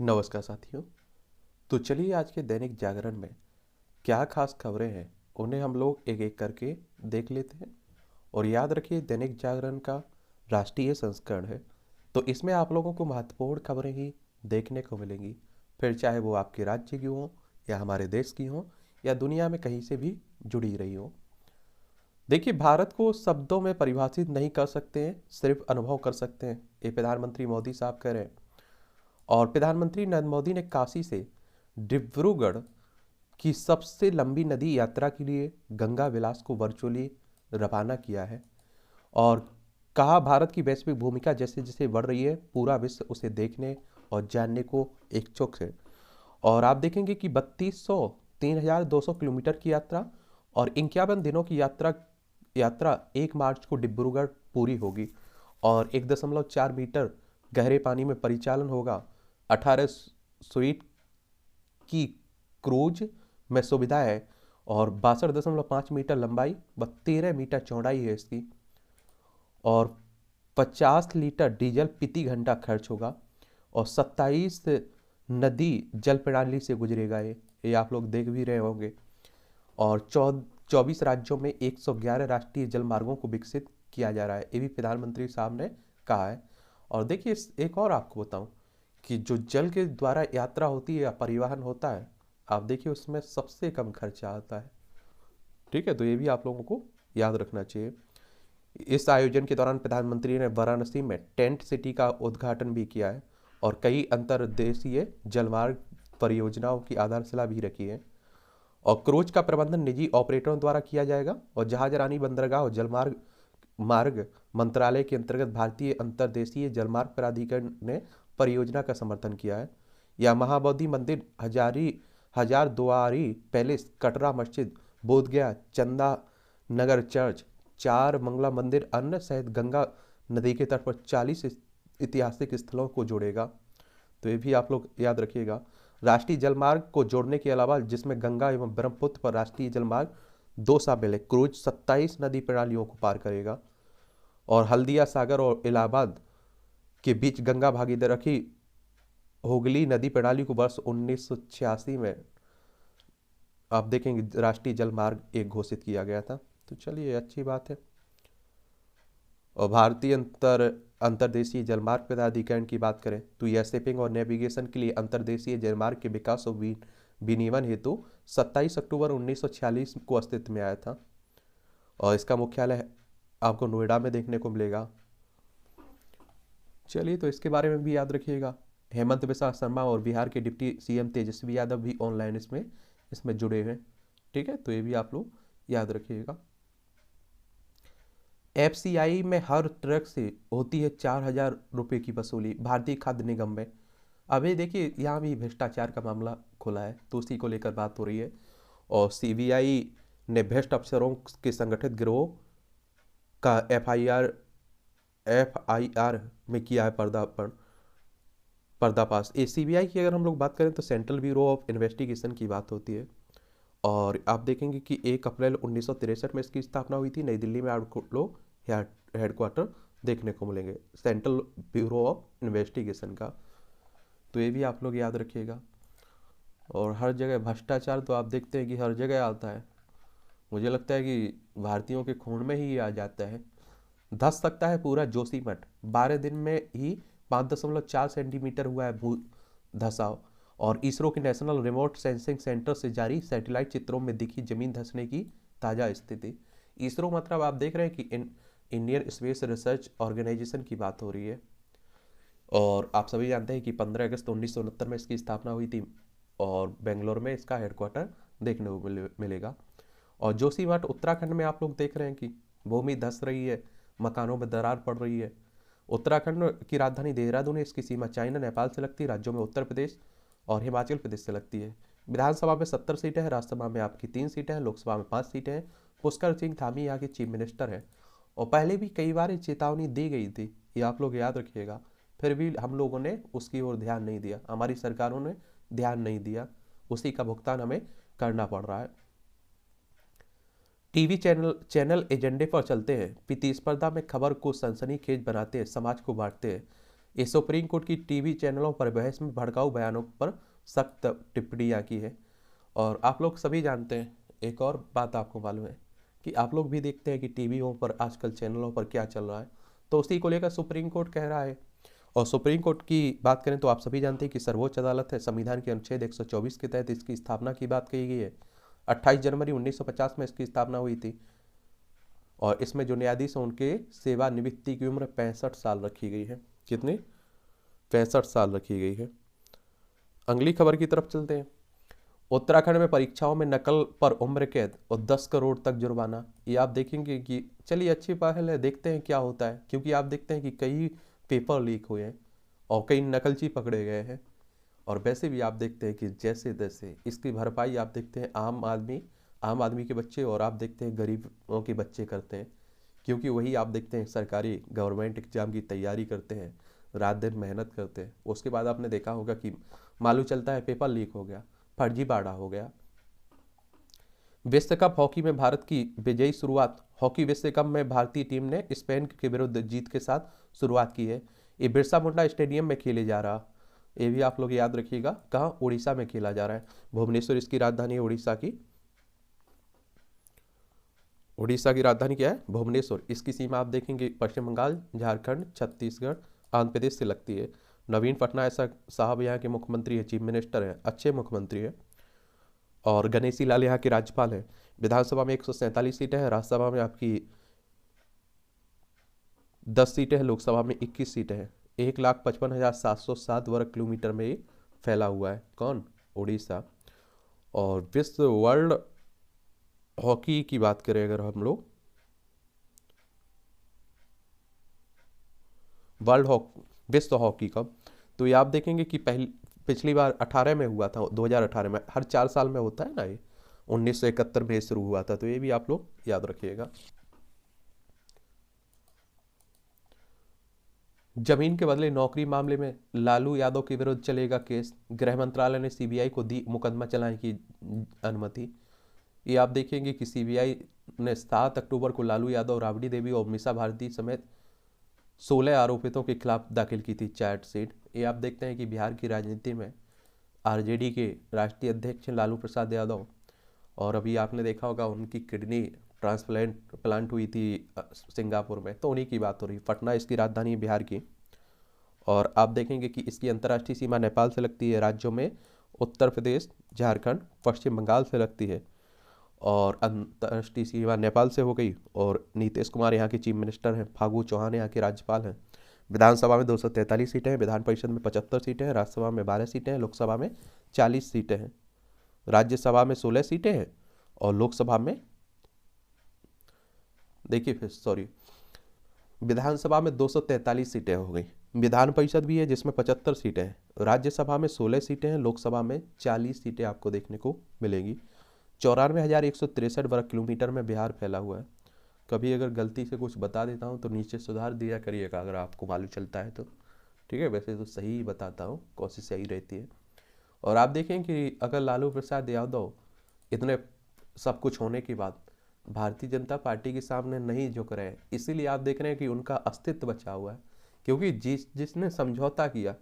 नमस्कार साथियों। तो चलिए आज के दैनिक जागरण में क्या खास खबरें हैं उन्हें हम लोग एक एक करके देख लेते हैं। और याद रखिए दैनिक जागरण का राष्ट्रीय संस्करण है, तो इसमें आप लोगों को महत्वपूर्ण खबरें ही देखने को मिलेंगी, फिर चाहे वो आपके राज्य की हो या हमारे देश की हो या दुनिया में कहीं से भी जुड़ी रही हो। देखिए, भारत को शब्दों में परिभाषित नहीं कर सकते हैं, सिर्फ अनुभव कर सकते हैं, ये प्रधानमंत्री मोदी साहब कह रहे हैं। और प्रधानमंत्री नरेंद्र मोदी ने काशी से डिब्रूगढ़ की सबसे लंबी नदी यात्रा के लिए गंगा विलास को वर्चुअली रवाना किया है। और कहा, भारत की वैश्विक भूमिका जैसे जैसे बढ़ रही है, पूरा विश्व उसे देखने और जानने को इच्छुक है। और आप देखेंगे कि 3200 किलोमीटर की यात्रा और 51 दिनों की यात्रा 1 मार्च को डिब्रूगढ़ पूरी होगी। और 1.4 मीटर गहरे पानी में परिचालन होगा। 18 स्वीट की क्रूज में सुविधा है और 62.5 मीटर लंबाई व 13 मीटर चौड़ाई है इसकी। और 50 लीटर डीजल प्रति घंटा खर्च होगा और 27 नदी जल प्रणाली से गुजरेगा। ये आप लोग देख भी रहे होंगे। और 24 राज्यों में 111 राष्ट्रीय जल मार्गों को विकसित किया जा रहा है, ये भी प्रधानमंत्री साहब ने कहा है। और देखिए, एक और आपको बताऊं कि जो जल के द्वारा यात्रा होती है या परिवहन होता है, आप देखिए उसमें सबसे कम खर्चा आता है। ठीक है, तो ये भी आप लोगों को याद रखना चाहिए। इस आयोजन के दौरान प्रधानमंत्री ने वाराणसी में टेंट सिटी का उद्घाटन भी किया है और कई अंतर्देशीय जलमार्ग परियोजनाओं की आधारशिला भी रखी है। और क्रूज का प्रबंधन निजी ऑपरेटरों द्वारा किया जाएगा और जहाजरानी बंदरगाह और जलमार्ग मार्ग मंत्रालय के अंतर्गत भारतीय अंतर्देशीय जलमार्ग प्राधिकरण ने परियोजना का समर्थन किया है। यह महाबोधि मंदिर, हजार दुआरी पैलेस, कटरा मस्जिद, बोधगया चंदा नगर चर्च, चार मंगला मंदिर अन्य सहित गंगा नदी के तट पर 40 ऐतिहासिक स्थलों को जोड़ेगा। तो ये भी आप लोग याद रखिएगा। राष्ट्रीय जलमार्ग को जोड़ने के अलावा, जिसमें गंगा एवं ब्रह्मपुत्र पर राष्ट्रीय जलमार्ग 2 शामिल है, क्रूज 27 नदी प्रणालियों को पार करेगा। और हल्दिया सागर और इलाहाबाद के बीच गंगा भागीरथी हुगली नदी प्रणाली को वर्ष 1986 में आप देखेंगे राष्ट्रीय जलमार्ग एक घोषित किया गया था। तो चलिए, अच्छी बात है। और भारतीय अंतर्देशीय जलमार्ग प्राधिकरण की बात करें तो यह शिपिंग और नेविगेशन के लिए अंतर्देशीय जलमार्ग के विकास और विनियमन हेतु 27 अक्टूबर 1946 को अस्तित्व में आया था। और इसका मुख्यालय आपको नोएडा में देखने को मिलेगा। चलिए, तो इसके बारे में भी याद रखिएगा। हेमंत बिस्वा शर्मा और बिहार के डिप्टी सीएम तेजस्वी यादव भी ऑनलाइन इसमें जुड़े हुए। ठीक है, तो ये भी आप लोग याद रखिएगा। एफसीआई में हर ट्रक से होती है 4,000 रुपये की वसूली, भारतीय खाद्य निगम में। अभी देखिए, यहाँ भी भ्रष्टाचार का मामला खुला है, तो उसी को लेकर बात हो रही है। और सीबीआई ने भ्रष्ट अफसरों के संगठित गिरोह का एफआईआर में किया है पर्दाफाश। सीबीआई की अगर हम लोग बात करें तो सेंट्रल ब्यूरो ऑफ इन्वेस्टिगेशन की बात होती है। और आप देखेंगे कि 1 अप्रैल 1963 में इसकी स्थापना हुई थी। नई दिल्ली में आपको लोग हेडक्वार्टर देखने को मिलेंगे सेंट्रल ब्यूरो ऑफ इन्वेस्टिगेशन का। तो ये भी आप लोग याद रखिएगा। और हर जगह भ्रष्टाचार तो आप देखते हैं कि हर जगह आता है। मुझे लगता है कि भारतीयों के खून में ही आ जाता है। धस सकता है पूरा जोशीमठ, 12 दिन में ही 5.4 सेंटीमीटर हुआ है भू धसाव। और इसरो के नेशनल रिमोट सेंसिंग सेंटर से जारी सैटेलाइट चित्रों में दिखी जमीन धंसने की ताज़ा स्थिति। इसरो मतलब आप देख रहे हैं कि इंडियन स्पेस रिसर्च ऑर्गेनाइजेशन की बात हो रही है। और आप सभी जानते हैं कि 15 अगस्त 1969 में इसकी स्थापना हुई थी और बेंगलोर में इसका हेडक्वार्टर देखने को मिलेगा। और जोशीमठ उत्तराखंड में आप लोग देख रहे हैं कि भूमि धंस रही है, मकानों में दरार पड़ रही है। उत्तराखंड की राजधानी देहरादून है, इसकी सीमा चाइना नेपाल से लगती है। राज्यों में उत्तर प्रदेश और हिमाचल प्रदेश से लगती है। विधानसभा में 70 सीटें हैं, राज्यसभा में आपकी 3 सीटें हैं, लोकसभा में 5 सीटें हैं। पुष्कर सिंह धामी यहाँ के चीफ मिनिस्टर हैं। और पहले भी कई बार चेतावनी दी गई थी, ये आप लोग याद रखिएगा, फिर भी हम लोगों ने उसकी ओर ध्यान नहीं दिया, हमारी सरकारों ने ध्यान नहीं दिया, उसी का भुगतान हमें करना पड़ रहा है। टीवी चैनल एजेंडे पर चलते हैं, प्रतिस्पर्धा में खबर को सनसनीखेज बनाते हैं, समाज को बांटते हैं। ये सुप्रीम कोर्ट की टीवी चैनलों पर बहस में भड़काऊ बयानों पर सख्त टिप्पणियां की है। और आप लोग सभी जानते हैं, एक और बात आपको मालूम है कि आप लोग भी देखते हैं कि टीवीओं पर आजकल चैनलों पर क्या चल रहा है, तो उसी को लेकर सुप्रीम कोर्ट कह रहा है। और सुप्रीम कोर्ट की बात करें तो आप सभी जानते हैं कि सर्वोच्च अदालत है, संविधान के अनुच्छेद 124 के तहत इसकी स्थापना की बात कही गई है। 28 जनवरी 1950 में इसकी स्थापना हुई थी। और इसमें जो न्यायाधीश हैं उनके सेवानिवृत्ति की उम्र 65 साल रखी गई है। कितनी? 65 साल रखी गई है। अगली खबर की तरफ चलते हैं। उत्तराखंड में परीक्षाओं में नकल पर उम्र कैद और 10 करोड़ तक जुर्माना। ये आप देखेंगे कि चलिए अच्छी पहल है, देखते हैं क्या होता है, क्योंकि आप देखते हैं कि कई पेपर लीक हुए हैं और कई नकलची पकड़े गए हैं। और वैसे भी आप देखते हैं कि जैसे तैसे इसकी भरपाई आप देखते हैं आम आदमी के बच्चे और आप देखते हैं गरीबों के बच्चे करते हैं, क्योंकि वही आप देखते हैं सरकारी गवर्नमेंट एग्जाम की तैयारी करते हैं, रात दिन मेहनत करते हैं। उसके बाद आपने देखा होगा कि मालूम चलता है पेपर लीक हो गया, फर्जीवाड़ा हो गया। विश्व कप हॉकी में भारत की विजयी शुरुआत। हॉकी विश्व कप में भारतीय टीम ने स्पेन के विरुद्ध जीत के साथ शुरुआत की है। ये बिरसा मुंडा स्टेडियम में खेले जा रहा, ये भी आप लोग याद रखिएगा, कहाँ? उड़ीसा में खेला जा रहा है। भुवनेश्वर इसकी राजधानी है, उड़ीसा की। उड़ीसा की राजधानी क्या है? भुवनेश्वर। इसकी सीमा आप देखेंगे पश्चिम बंगाल, झारखंड, छत्तीसगढ़, आंध्र प्रदेश से लगती है। नवीन पटनायक साहब यहाँ के मुख्यमंत्री है, चीफ मिनिस्टर है, अच्छे मुख्यमंत्री है। और गणेशी लाल यहाँ के राज्यपाल हैं। विधानसभा में 147 सीटें हैं, राज्यसभा में आपकी 10 सीटें हैं, लोकसभा में 21 सीटें हैं। 1,55,707 वर्ग किलोमीटर में ये फैला हुआ है। कौन? उड़ीसा। और विश्व वर्ल्ड हॉकी की बात करें अगर हम लोग, विश्व हॉकी कप, तो ये आप देखेंगे कि पिछली बार 18 में हुआ था, 2018 में। हर 4 साल में होता है ना ये। 1971 में शुरू हुआ था, तो ये भी आप लोग याद रखिएगा। जमीन के बदले नौकरी मामले में लालू यादव के विरुद्ध चलेगा केस। गृह मंत्रालय ने सीबीआई को दी मुकदमा चलाने की अनुमति। ये आप देखेंगे कि सीबीआई ने 7 अक्टूबर को लालू यादव, राबड़ी देवी और मीसा भारती समेत 16 आरोपितों के खिलाफ दाखिल की थी चार्जशीट। ये आप देखते हैं कि बिहार की राजनीति में आरजेडी के राष्ट्रीय अध्यक्ष लालू प्रसाद यादव, और अभी आपने देखा होगा उनकी किडनी ट्रांसप्लांट हुई थी सिंगापुर में, तो उन्हीं की बात हो रही। पटना इसकी राजधानी बिहार की। और आप देखेंगे कि इसकी अंतर्राष्ट्रीय सीमा नेपाल से लगती है। राज्यों में उत्तर प्रदेश, झारखंड, पश्चिम बंगाल से लगती है। और अंतर्राष्ट्रीय सीमा नेपाल से हो गई। और नीतीश कुमार यहाँ के चीफ मिनिस्टर हैं, फागू चौहान यहाँ के राज्यपाल हैं। विधानसभा में 243 सीटें हैं, विधान परिषद में 75 सीटें हैं, राज्यसभा में 12 सीटें हैं, लोकसभा में 40 सीटें हैं, राज्यसभा में 16 सीटें हैं और लोकसभा में देखिए फिर सॉरी विधानसभा में 243 सीटें हो गई। विधान परिषद भी है जिसमें 75 सीटें हैं, राज्यसभा में 16 सीटें हैं, लोकसभा में 40 सीटें आपको देखने को मिलेगी। 94,163 वर्ग किलोमीटर में बिहार फैला हुआ है। कभी अगर गलती से कुछ बता देता हूँ तो नीचे सुधार दिया करिएगा अगर आपको मालूम चलता है तो, ठीक है? वैसे तो सही ही बताता हूँ, कोशिश सही रहती है। और आप देखें कि अगर लालू प्रसाद यादव इतने सब कुछ होने के बाद भारतीय जनता पार्टी के सामने नहीं झुक रहे हैं, इसीलिए आप देख रहे हैं कि उनका अस्तित्व बचा हुआ है, क्योंकि जिसने समझौता किया,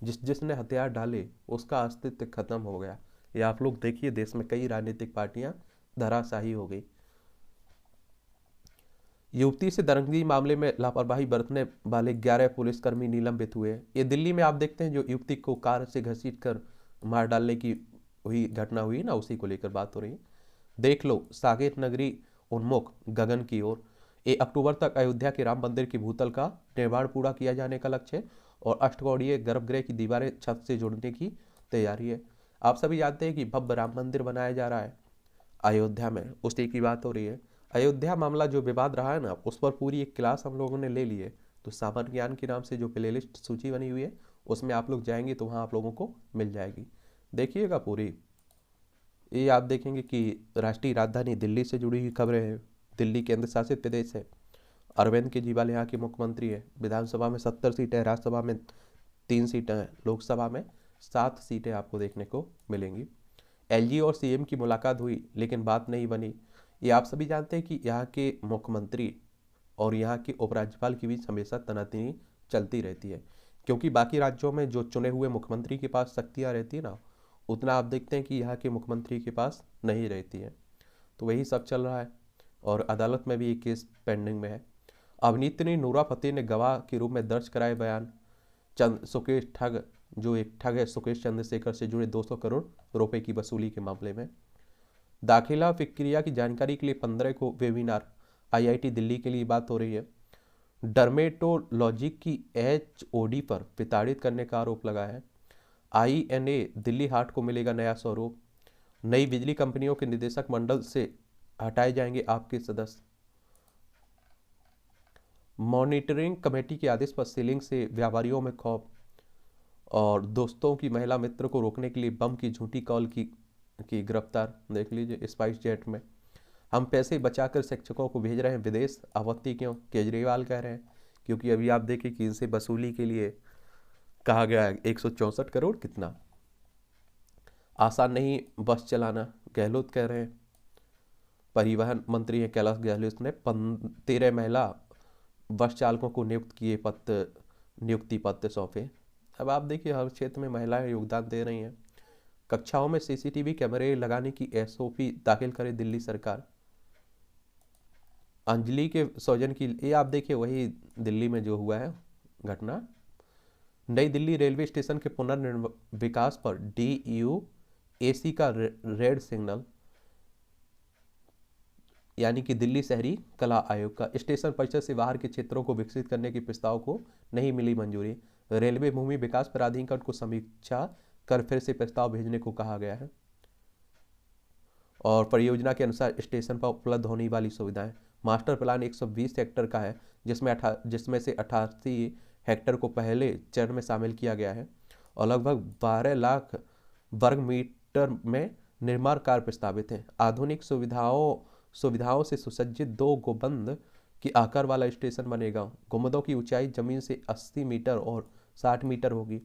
जिसने हथियार डाले, उसका अस्तित्व खत्म हो गया। ये आप लोग देखिए देश में कई राजनीतिक पार्टियां धराशाही हो गई। युवती से दंगई मामले में लापरवाही बरतने वाले 11 पुलिसकर्मी निलंबित हुए। ये दिल्ली में आप देखते हैं जो युवती को कार से घसीट कर मार डालने की घटना हुई ना, उसी को लेकर बात हो रही है। देख लो साकेत नगरी उन्मुख गगन की ओर। 1 अक्टूबर तक अयोध्या के राम मंदिर की भूतल का निर्माण पूरा किया जाने का लक्ष्य है और अष्टकोणीय गर्भगृह की दीवारें छत से जोड़ने की तैयारी है। आप सभी जानते हैं कि भव्य राम मंदिर बनाया जा रहा है अयोध्या में, उसी की बात हो रही है। अयोध्या मामला जो विवाद रहा है ना, उस पर पूरी एक क्लास हम लोगों ने ले ली है। तो सामान्य ज्ञान के नाम से जो प्लेलिस्ट सूची बनी हुई है उसमें आप लोग जाएंगे तो वहाँ आप लोगों को मिल जाएगी, देखिएगा पूरी। ये आप देखेंगे कि राष्ट्रीय राजधानी दिल्ली से जुड़ी हुई खबरें हैं। दिल्ली केंद्र शासित प्रदेश है। अरविंद केजरीवाल यहाँ के मुख्यमंत्री है। विधानसभा में 70 सीटें हैं, राज्यसभा में 3 सीटें हैं, लोकसभा में 7 सीटें आपको देखने को मिलेंगी। एलजी और सीएम की मुलाकात हुई लेकिन बात नहीं बनी। ये आप सभी जानते हैं कि यहाँ के मुख्यमंत्री और यहाँ के उपराज्यपाल के बीच हमेशा तनातनी चलती रहती है। क्योंकि बाकी राज्यों में जो चुने हुए मुख्यमंत्री के पास शक्तियाँ रहती है ना, उतना आप देखते हैं कि यहाँ के मुख्यमंत्री के पास नहीं रहती है। तो वही सब चल रहा है और अदालत में भी ये केस पेंडिंग में है। अभिनेत्री ने नूरा फतेही ने गवाह के रूप में दर्ज कराए बयान। सुकेश ठग, जो एक ठग है, सुकेश चंद्रशेखर से जुड़े 200 करोड़ रुपए की वसूली के मामले में। दाखिला प्रक्रिया की जानकारी के लिए 15 को वेबिनार, आईआईटी दिल्ली के लिए बात हो रही है। डर्मेटोलॉजी की एचओडी पर प्रताड़ित करने का आरोप लगा है। आईएनए दिल्ली हाट को मिलेगा नया स्वरूप। नई बिजली कंपनियों के निदेशक मंडल से हटाए जाएंगे आपके सदस्य। मॉनिटरिंग कमेटी के आदेश पर सीलिंग से व्यापारियों में खौफ। और दोस्तों की महिला मित्र को रोकने के लिए बम की झूठी कॉल की गिरफ्तार। देख लीजिए, स्पाइस जेट में। हम पैसे बचाकर शिक्षकों को भेज रहे हैं विदेश, आपत्ति क्यों? केजरीवाल कह रहे हैं। क्योंकि अभी आप देखिए कि इनसे वसूली के लिए कहा गया है 164 करोड़। कितना आसान नहीं बस चलाना, गहलोत कह रहे हैं। परिवहन मंत्री हैं कैलाश गहलोत ने 13 महिला बस चालकों को नियुक्ति पत्र सौंपे। अब आप देखिए हर क्षेत्र में महिलाएं योगदान दे रही हैं। कक्षाओं में सीसीटीवी कैमरे लगाने की एसओपी दाखिल करे दिल्ली सरकार। अंजलि के सौजन की, ये आप देखिए वही दिल्ली में जो हुआ है घटना। नई दिल्ली रेलवे स्टेशन के पुनर्विकास पर DUAC का रेड सिग्नल, यानी कि दिल्ली शहरी कला आयोग का। स्टेशन परिसर से बाहर के क्षेत्रों को विकसित करने के प्रस्ताव को नहीं मिली मंजूरी। रेलवे भूमि विकास प्राधिकरण को समीक्षा कर फिर से प्रस्ताव भेजने को कहा गया है। और परियोजना के अनुसार स्टेशन पर उपलब्ध होने वाली सुविधाएं। मास्टर प्लान 120 हेक्टर का है, जिसमें से 88 हेक्टर को पहले चरण में शामिल किया गया है और लगभग 12 लाख वर्ग मीटर में निर्माण कार्य प्रस्तावित है। आधुनिक सुविधाओं से सुसज्जित 2 गुंबद की आकार वाला स्टेशन बनेगा। गुंबदों की ऊंचाई जमीन से 80 मीटर और 60 मीटर होगी।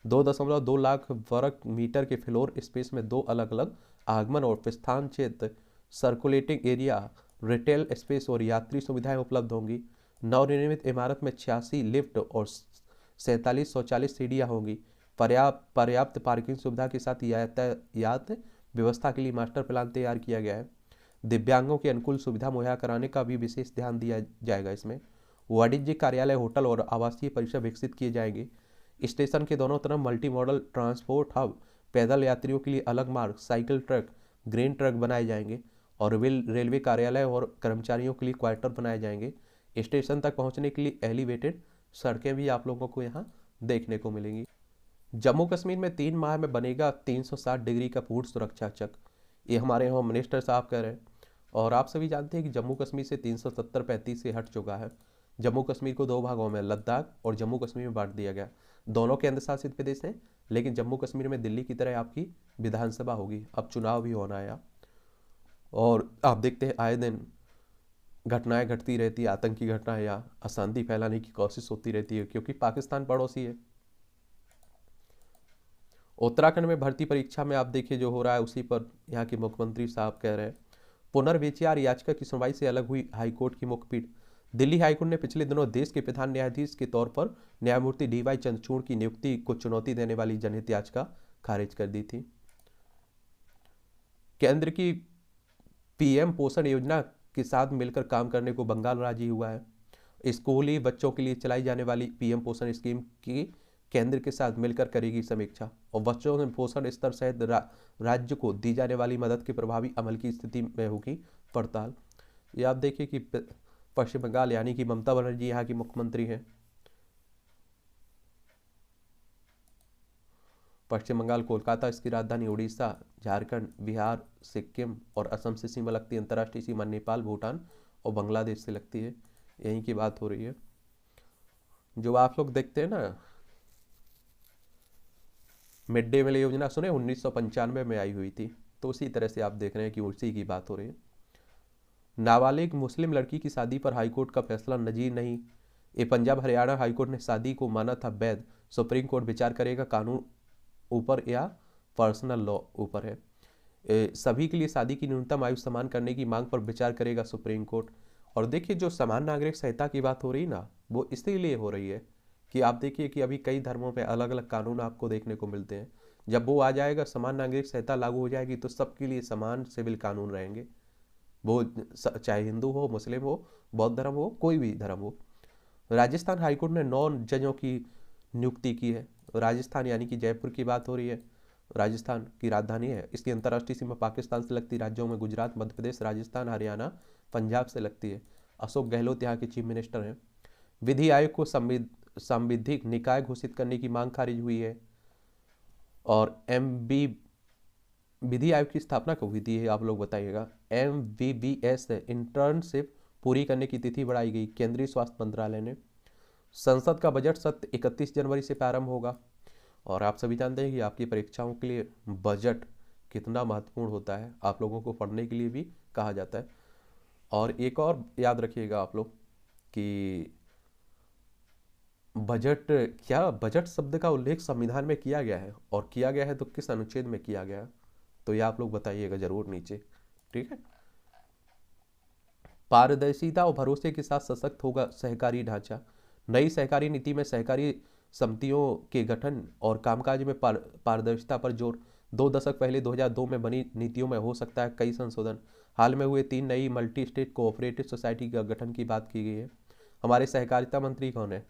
2.2 लाख वर्ग मीटर के फ्लोर स्पेस में 2 अलग अलग आगमन और प्रस्थान क्षेत्र, सर्कुलेटिंग एरिया, रिटेल स्पेस और यात्री सुविधाएं उपलब्ध होंगी। नवनिर्मित इमारत में 86 लिफ्ट और 47 शौचालय सीढ़ियां होंगी। पर्याप्त पार्किंग सुविधा के साथ यातायात व्यवस्था के लिए मास्टर प्लान तैयार किया गया है। दिव्यांगों की अनुकूल सुविधा मुहैया कराने का भी विशेष ध्यान दिया जाएगा। इसमें वाणिज्य कार्यालय, होटल और आवासीय परिसर विकसित किए जाएंगे। स्टेशन के दोनों तरफ मल्टी मॉडल ट्रांसपोर्ट हब, पैदल यात्रियों के लिए अलग मार्ग, साइकिल ट्रक, ग्रेन ट्रक बनाए जाएंगे और रेलवे कार्यालय और कर्मचारियों के लिए क्वार्टर बनाए जाएंगे। स्टेशन तक पहुंचने के लिए एलिवेटेड सड़कें भी आप लोगों को यहाँ देखने को मिलेंगी। जम्मू कश्मीर में 3 माह में बनेगा 360 डिग्री का फूड सुरक्षा चक, ये हमारे होम मिनिस्टर साहब कह रहे हैं। और आप सभी जानते हैं कि जम्मू कश्मीर से 370-35 से हट चुका है। जम्मू कश्मीर को 2 भागों में, लद्दाख और जम्मू कश्मीर में बांट दिया गया। दोनों केंद्र शासित प्रदेश हैं, लेकिन जम्मू कश्मीर में दिल्ली की तरह आपकी विधानसभा होगी। अब चुनाव भी होना है। और आप देखते हैं आए दिन घटनाएं घटती रहती है, आतंकी घटनाएं या अशांति फैलाने की कोशिश होती रहती है, क्योंकि पाकिस्तान पड़ोसी है। उत्तराखंड में भर्ती परीक्षा में आप देखिए जो हो रहा है, उसी पर यहाँ के मुख्यमंत्री साहब कह रहे हैं। पुनर्विचार याचिका की सुनवाई से अलग हुई हाईकोर्ट की मुख्य पीठ। दिल्ली हाईकोर्ट ने पिछले दिनों देश के प्रधान न्यायाधीश के तौर पर न्यायमूर्ति DY चंद्रचूड़ की नियुक्ति को चुनौती देने वाली जनहित याचिका खारिज कर दी थी। केंद्र की PM पोषण योजना के साथ मिलकर काम करने को बंगाल राजी हुआ है। स्कूली बच्चों के लिए चलाई जाने वाली PM पोषण स्कीम की केंद्र के साथ मिलकर करेगी समीक्षा और बच्चों में पोषण स्तर सहित राज्य को दी जाने वाली मदद के प्रभावी अमल की स्थिति में होगी पड़ताल। ये आप देखिए कि पश्चिम बंगाल, यानी कि ममता बनर्जी यहाँ की मुख्यमंत्री हैं। पश्चिम बंगाल, कोलकाता इसकी राजधानी, उड़ीसा, झारखंड, बिहार, सिक्किम और असम से सीमा लगती है। अंतर्राष्ट्रीय सीमा नेपाल, भूटान और बांग्लादेश से लगती है। यहीं की बात हो रही है। जो आप लोग देखते हैं ना, मिड डे मील योजना सुने 1995 में आई हुई थी, तो उसी तरह से आप देख रहे हैं कि उसी की बात हो रही है। नाबालिग मुस्लिम लड़की की शादी पर हाईकोर्ट का फैसला नजीर नहीं। ये पंजाब हरियाणा हाईकोर्ट ने शादी को माना था वैध। सुप्रीम कोर्ट विचार करेगा कानून ऊपर या पर्सनल लॉ ऊपर है। सभी के लिए शादी की न्यूनतम आयु समान करने की मांग पर विचार करेगा सुप्रीम कोर्ट। और देखिए जो समान नागरिक संहिता की बात हो रही ना, वो इसीलिए हो रही है कि आप देखिए कि अभी कई धर्मों पे अलग अलग कानून आपको देखने को मिलते हैं। जब वो आ जाएगा, समान नागरिक संहिता लागू हो जाएगी, तो सबके लिए समान सिविल कानून रहेंगे। वो चाहे हिंदू हो, मुस्लिम हो, बौद्ध धर्म हो, कोई भी धर्म हो। राजस्थान हाईकोर्ट ने 9 जजों की नियुक्ति की है। राजस्थान यानी कि जयपुर की बात हो रही है, राजस्थान की राजधानी है। इसकी अंतर्राष्ट्रीय सीमा पाकिस्तान से लगती राज्यों में गुजरात, मध्य प्रदेश, राजस्थान, हरियाणा, पंजाब से लगती है। अशोक गहलोत यहाँ के चीफ मिनिस्टर हैं। विधि आयोग को संवैधानिक निकाय घोषित करने की मांग खारिज हुई है। और MB विधि आयोग की स्थापना कब हुई थी, ये आप लोग बताइएगा। MBBS इंटर्नशिप पूरी करने की तिथि बढ़ाई गई केंद्रीय स्वास्थ्य मंत्रालय ने। संसद का बजट सत्र 31 जनवरी से प्रारंभ होगा। और आप सभी जानते हैं कि आपकी परीक्षाओं के लिए बजट कितना महत्वपूर्ण होता है, आप लोगों को पढ़ने के लिए भी कहा जाता है। और एक और याद रखिएगा आप लोग कि बजट क्या, बजट शब्द का उल्लेख संविधान में किया गया है, और किया गया है तो किस अनुच्छेद में किया गया है, तो ये आप लोग बताइएगा जरूर नीचे। ठीक है। पारदर्शिता और भरोसे के साथ सशक्त होगा सहकारी ढांचा। नई सहकारी नीति में सहकारी समितियों के गठन और कामकाज में पारदर्शिता पर जोर। 2 दशक पहले 2002 में बनी नीतियों में हो सकता है कई संशोधन। हाल में हुए 3 नई मल्टी स्टेट कोऑपरेटिव सोसाइटी का गठन की बात की गई है। हमारे सहकारिता मंत्री कौन है?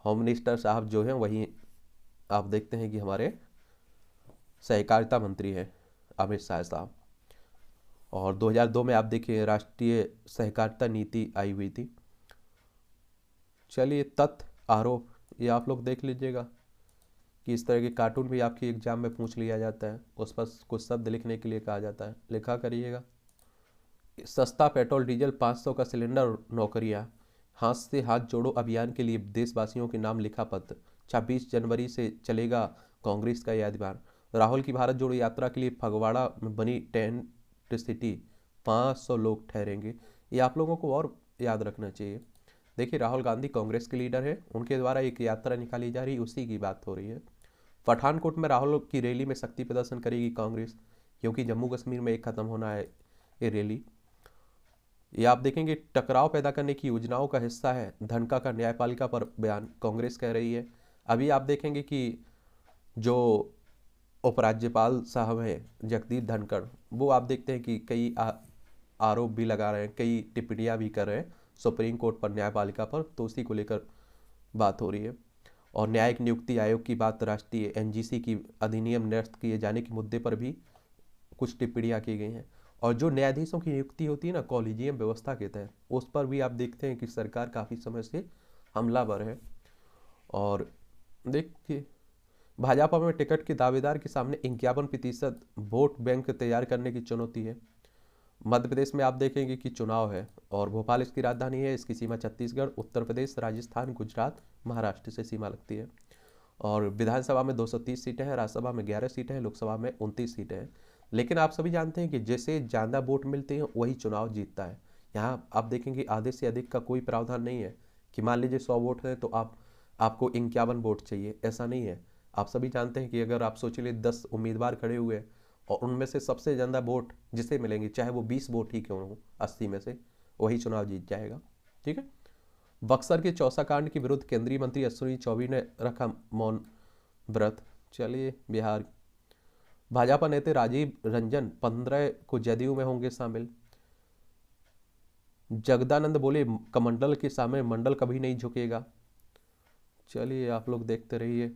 होम मिनिस्टर साहब जो हैं वही आप देखते हैं कि हमारे सहकारिता मंत्री हैं अमित शाह साहब। और 2002 में आप देखिए राष्ट्रीय सहकारिता नीति आई हुई थी। चलिए, तथ्य आरोप ये आप लोग देख लीजिएगा कि इस तरह के कार्टून भी आपके एग्जाम में पूछ लिया जाता है, उस पर कुछ शब्द लिखने के लिए कहा जाता है, लिखा करिएगा। सस्ता पेट्रोल डीजल 500 का सिलेंडर, नौकरियां, हाथ से हाथ जोड़ो अभियान के लिए देशवासियों के नाम लिखा पत्र। 26 जनवरी से चलेगा कांग्रेस का यह अभियान। राहुल की भारत जोड़ो यात्रा के लिए फगवाड़ा में बनी टेंट सिटी, 500 लोग ठहरेंगे। ये आप लोगों को और याद रखना चाहिए। देखिए, राहुल गांधी कांग्रेस के लीडर है, उनके द्वारा एक यात्रा निकाली जा रही है, उसी की बात हो रही है। पठानकोट में राहुल की रैली में शक्ति प्रदर्शन करेगी कांग्रेस, क्योंकि जम्मू कश्मीर में एक खत्म होना है ये रैली। ये आप देखेंगे टकराव पैदा करने की योजनाओं का हिस्सा है धनका का न्यायपालिका पर बयान, कांग्रेस कह रही है। अभी आप देखेंगे कि जो उपराज्यपाल साहब हैं जगदीप धनखड़, वो आप देखते हैं कि कई आरोप भी लगा रहे हैं, कई टिप्पणियां भी कर रहे हैं सुप्रीम कोर्ट पर, न्यायपालिका पर, तो उसी को लेकर बात हो रही है। और न्यायिक नियुक्ति आयोग की बात, राष्ट्रीय NGC की अधिनियम निरस्त किए जाने के मुद्दे पर भी कुछ टिप्पणियां की गई हैं। और जो न्यायाधीशों की नियुक्ति होती है ना कॉलेजियम व्यवस्था के तहत, उस पर भी आप देखते हैं कि सरकार काफ़ी समय से हमलावर है। और देखिए, भाजपा में टिकट के दावेदार के सामने 51% वोट बैंक तैयार करने की चुनौती है। मध्य प्रदेश में आप देखेंगे कि चुनाव है, और भोपाल इसकी राजधानी है, इसकी सीमा छत्तीसगढ़, उत्तर प्रदेश, राजस्थान, गुजरात, महाराष्ट्र से सीमा लगती है। और विधानसभा में 230 सीटें हैं, राज्यसभा में 11 सीटें हैं, लोकसभा में 29 सीटें हैं। लेकिन आप सभी जानते हैं कि जैसे ज़्यादा वोट मिलते हैं वही चुनाव जीतता है। यहाँ आप देखेंगे आधे से अधिक का कोई प्रावधान नहीं है कि मान लीजिए 100 वोट हैं तो आपको 51 वोट चाहिए, ऐसा नहीं है। आप सभी जानते हैं कि अगर आप सोच लिए 10 उम्मीदवार खड़े हुए और उनमें से सबसे ज़्यादा वोट जिसे मिलेंगे, चाहे वो 20 वोट ही क्यों हो 80 में से, वही चुनाव जीत जाएगा। ठीक है। बक्सर के चौसा कांड के विरुद्ध केंद्रीय मंत्री अश्विनी चौबे ने रखा मौन व्रत। चलिए, बिहार भाजपा नेता राजीव रंजन 15 को जदयू में होंगे शामिल। जगदानंद बोले कमंडल के सामने मंडल कभी नहीं झुकेगा। चलिए, आप लोग देखते रहिए,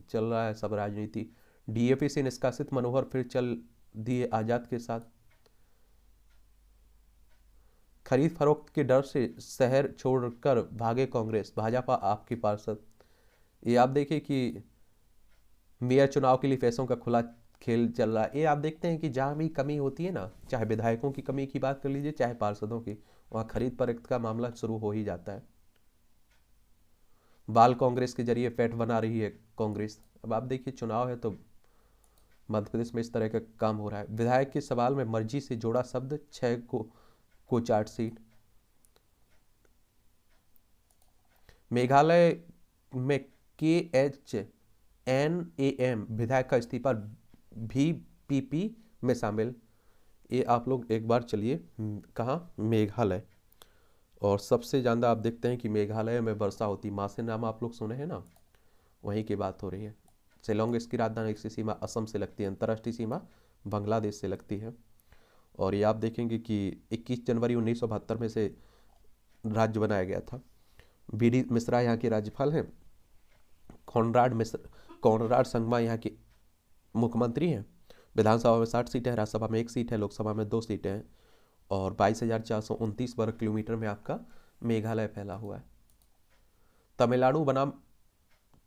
चल रहा है सब राजनीति। DAP से निष्कासित मनोहर फिर चल दिए आजाद के साथ। खरीद फरोख्त के डर से शहर छोड़कर भागे कांग्रेस, भाजपा आपके पार्षद। ये आप देखिए कि मेयर चुनाव के लिए पैसों का खुला खेल चल रहा है। ये आप देखते हैं कि जहाँ भी कमी होती है ना, चाहे विधायकों की कमी की बात कर लीजिए, चाहे पार्षदों की, वहाँ खरीद फरोख्त का मामला शुरू हो ही जाता है। बाल कांग्रेस के जरिए पैठ बना रही है कांग्रेस। अब आप देखिए, चुनाव है तो मध्य प्रदेश में इस तरह का काम हो रहा है। विधायक के सवाल में मर्जी से जोड़ा शब्द, 6 को चार्जशीट। मेघालय में KHNAM विधायक का इस्तीफा VPP में शामिल। ये आप लोग एक बार चलिए, कहाँ, मेघालय। और सबसे ज़्यादा आप देखते हैं कि मेघालय में वर्षा होती, मासे नाम आप लोग सुने हैं ना, वहीं की बात हो रही है। शिलोंग इसकी राजधानी, इसकी सीमा असम से लगती है, अंतर्राष्ट्रीय सीमा बांग्लादेश से लगती है। और ये आप देखेंगे कि 21 जनवरी 1972 में से राज्य बनाया गया था। बीडी मिश्रा यहाँ के राज्यपाल हैं। कॉनराड संगमा यहाँ के मुख्यमंत्री हैं। विधानसभा में 60 सीटें हैं, राज्यसभा में 1 सीट है, लोकसभा में 2 सीटें हैं। और 22,429 वर्ग किलोमीटर में आपका मेघालय फैला हुआ है। तमिलनाडु बनाम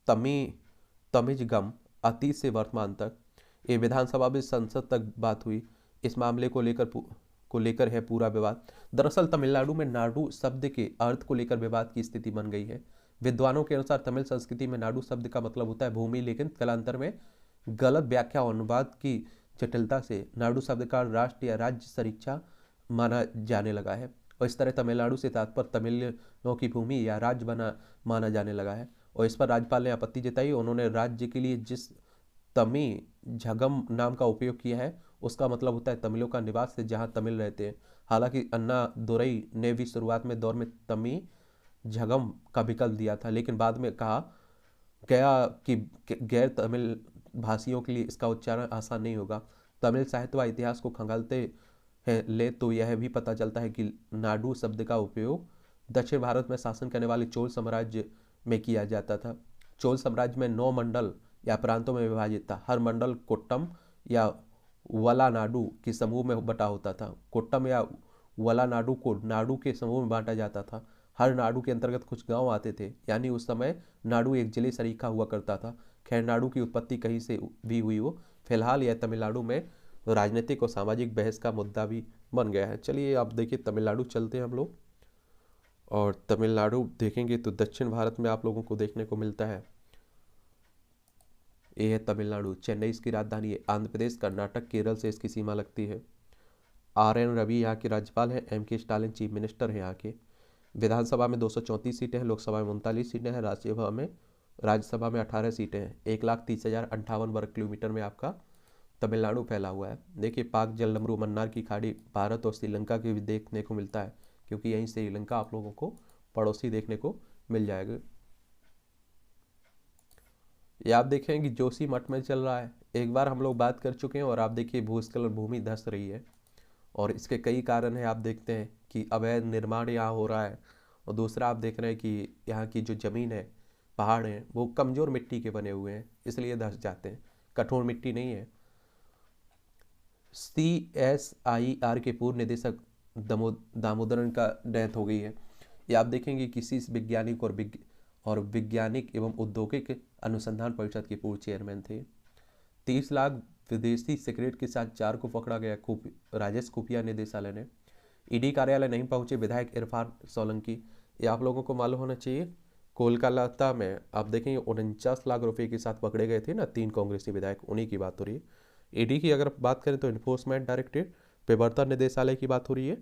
तमिज़गम अतीत से वर्तमान तक, ये विधानसभा में संसद तक बात हुई। इस मामले को लेकर है पूरा विवाद। दरअसल तमिलनाडु में नाडु शब्द के अर्थ को लेकर विवाद की स्थिति बन गई है। विद्वानों के अनुसार तमिल संस्कृति में नाडु शब्द का मतलब होता है भूमि, लेकिन कालांतर में गलत व्याख्या और अनुवाद की जटिलता से नाडु शब्द का राष्ट्र या राज्य सरीक्षा माना जाने लगा है, और इस तरह तमिलनाडु से तात्पर्य तमिलियों की भूमि या राज्य माना जाने लगा है। और इस पर राज्यपाल ने आपत्ति जताई। उन्होंने राज्य के लिए जिस तमिझगम नाम का उपयोग किया है उसका मतलब होता है तमिलों का निवास है जहां तमिल रहते हैं। हालांकि अन्ना दुरई ने भी शुरुआत में दौर में तमिझगम का विकल्प दिया था, लेकिन बाद में कहा गया कि गैर तमिल भाषियों के लिए इसका उच्चारण आसान नहीं होगा। तमिल साहित्य व इतिहास को खंगालते हैं ले तो यह भी पता चलता है कि नाडु शब्द का उपयोग दक्षिण भारत में शासन करने वाले चोल साम्राज्य में किया जाता था। चोल साम्राज्य में 9 मंडल या प्रांतों में विभाजित था। हर मंडल कोट्टम या वलानाडु के समूह में बटा होता था। कोट्टम या वलानाडु को नाडु के समूह में बांटा जाता था। हर नाडु के अंतर्गत कुछ गांव आते थे, यानी उस समय नाडु एक जिले सरीखा हुआ करता था। खैर, नाडु की उत्पत्ति कहीं से भी हुई हो, फिलहाल यह तमिलनाडु में राजनीतिक और सामाजिक बहस का मुद्दा भी बन गया है। चलिए आप देखिए, तमिलनाडु चलते हैं हम लोग, और तमिलनाडु देखेंगे तो दक्षिण भारत में आप लोगों को देखने को मिलता है। ये है तमिलनाडु, चेन्नई इसकी राजधानी है। आंध्र प्रदेश, कर्नाटक, केरल से इसकी सीमा लगती है। RN रवि यहाँ के राज्यपाल हैं। MK स्टालिन चीफ मिनिस्टर हैं यहाँ के। विधानसभा में 234 सीटें हैं, लोकसभा में 39 सीटें हैं, राज्यसभा में 18 सीटें हैं। 1,30,058 वर्ग किलोमीटर में आपका तमिलनाडु फैला हुआ है। देखिए, पाक जलडमरू मन्नार की खाड़ी भारत और श्रीलंका के भी देखने को मिलता है, क्योंकि यहीं श्रीलंका आप लोगों को पड़ोसी देखने को मिल जाएगा। ये आप देखें कि जोशी मठ में चल रहा है, एक बार हम लोग बात कर चुके हैं। और आप देखिए भूस्खलन, भूमि धंस रही है, और इसके कई कारण हैं। आप देखते हैं कि अवैध निर्माण यहाँ हो रहा है, और दूसरा आप देख रहे हैं कि यहाँ की जो ज़मीन है, पहाड़ हैं, वो कमज़ोर मिट्टी के बने हुए हैं, इसलिए धंस जाते हैं, कठोर मिट्टी नहीं है। CSIR के पूर्व निदेशक दामोदरन का डेथ हो गई है। ये आप देखेंगे किसी वैज्ञानिक और वैज्ञानिक एवं औद्योगिक अनुसंधान परिषद के पूर्व चेयरमैन थे। 30 लाख विदेशी सिगरेट के साथ 4 को पकड़ा गया राजेश खुफिया निदेशालय ने। ED कार्यालय नहीं पहुंचे विधायक इरफान सोलंकी। ये आप लोगों को मालूम होना चाहिए। कोलकाता में आप देखेंगे 49 लाख रुपए के साथ पकड़े गए थे ना 3 कांग्रेसी विधायक, उन्हीं की बात हो रही है। ED की अगर बात करें तो इन्फोर्समेंट डायरेक्टरेट प्रवर्तन निदेशालय की बात हो रही है।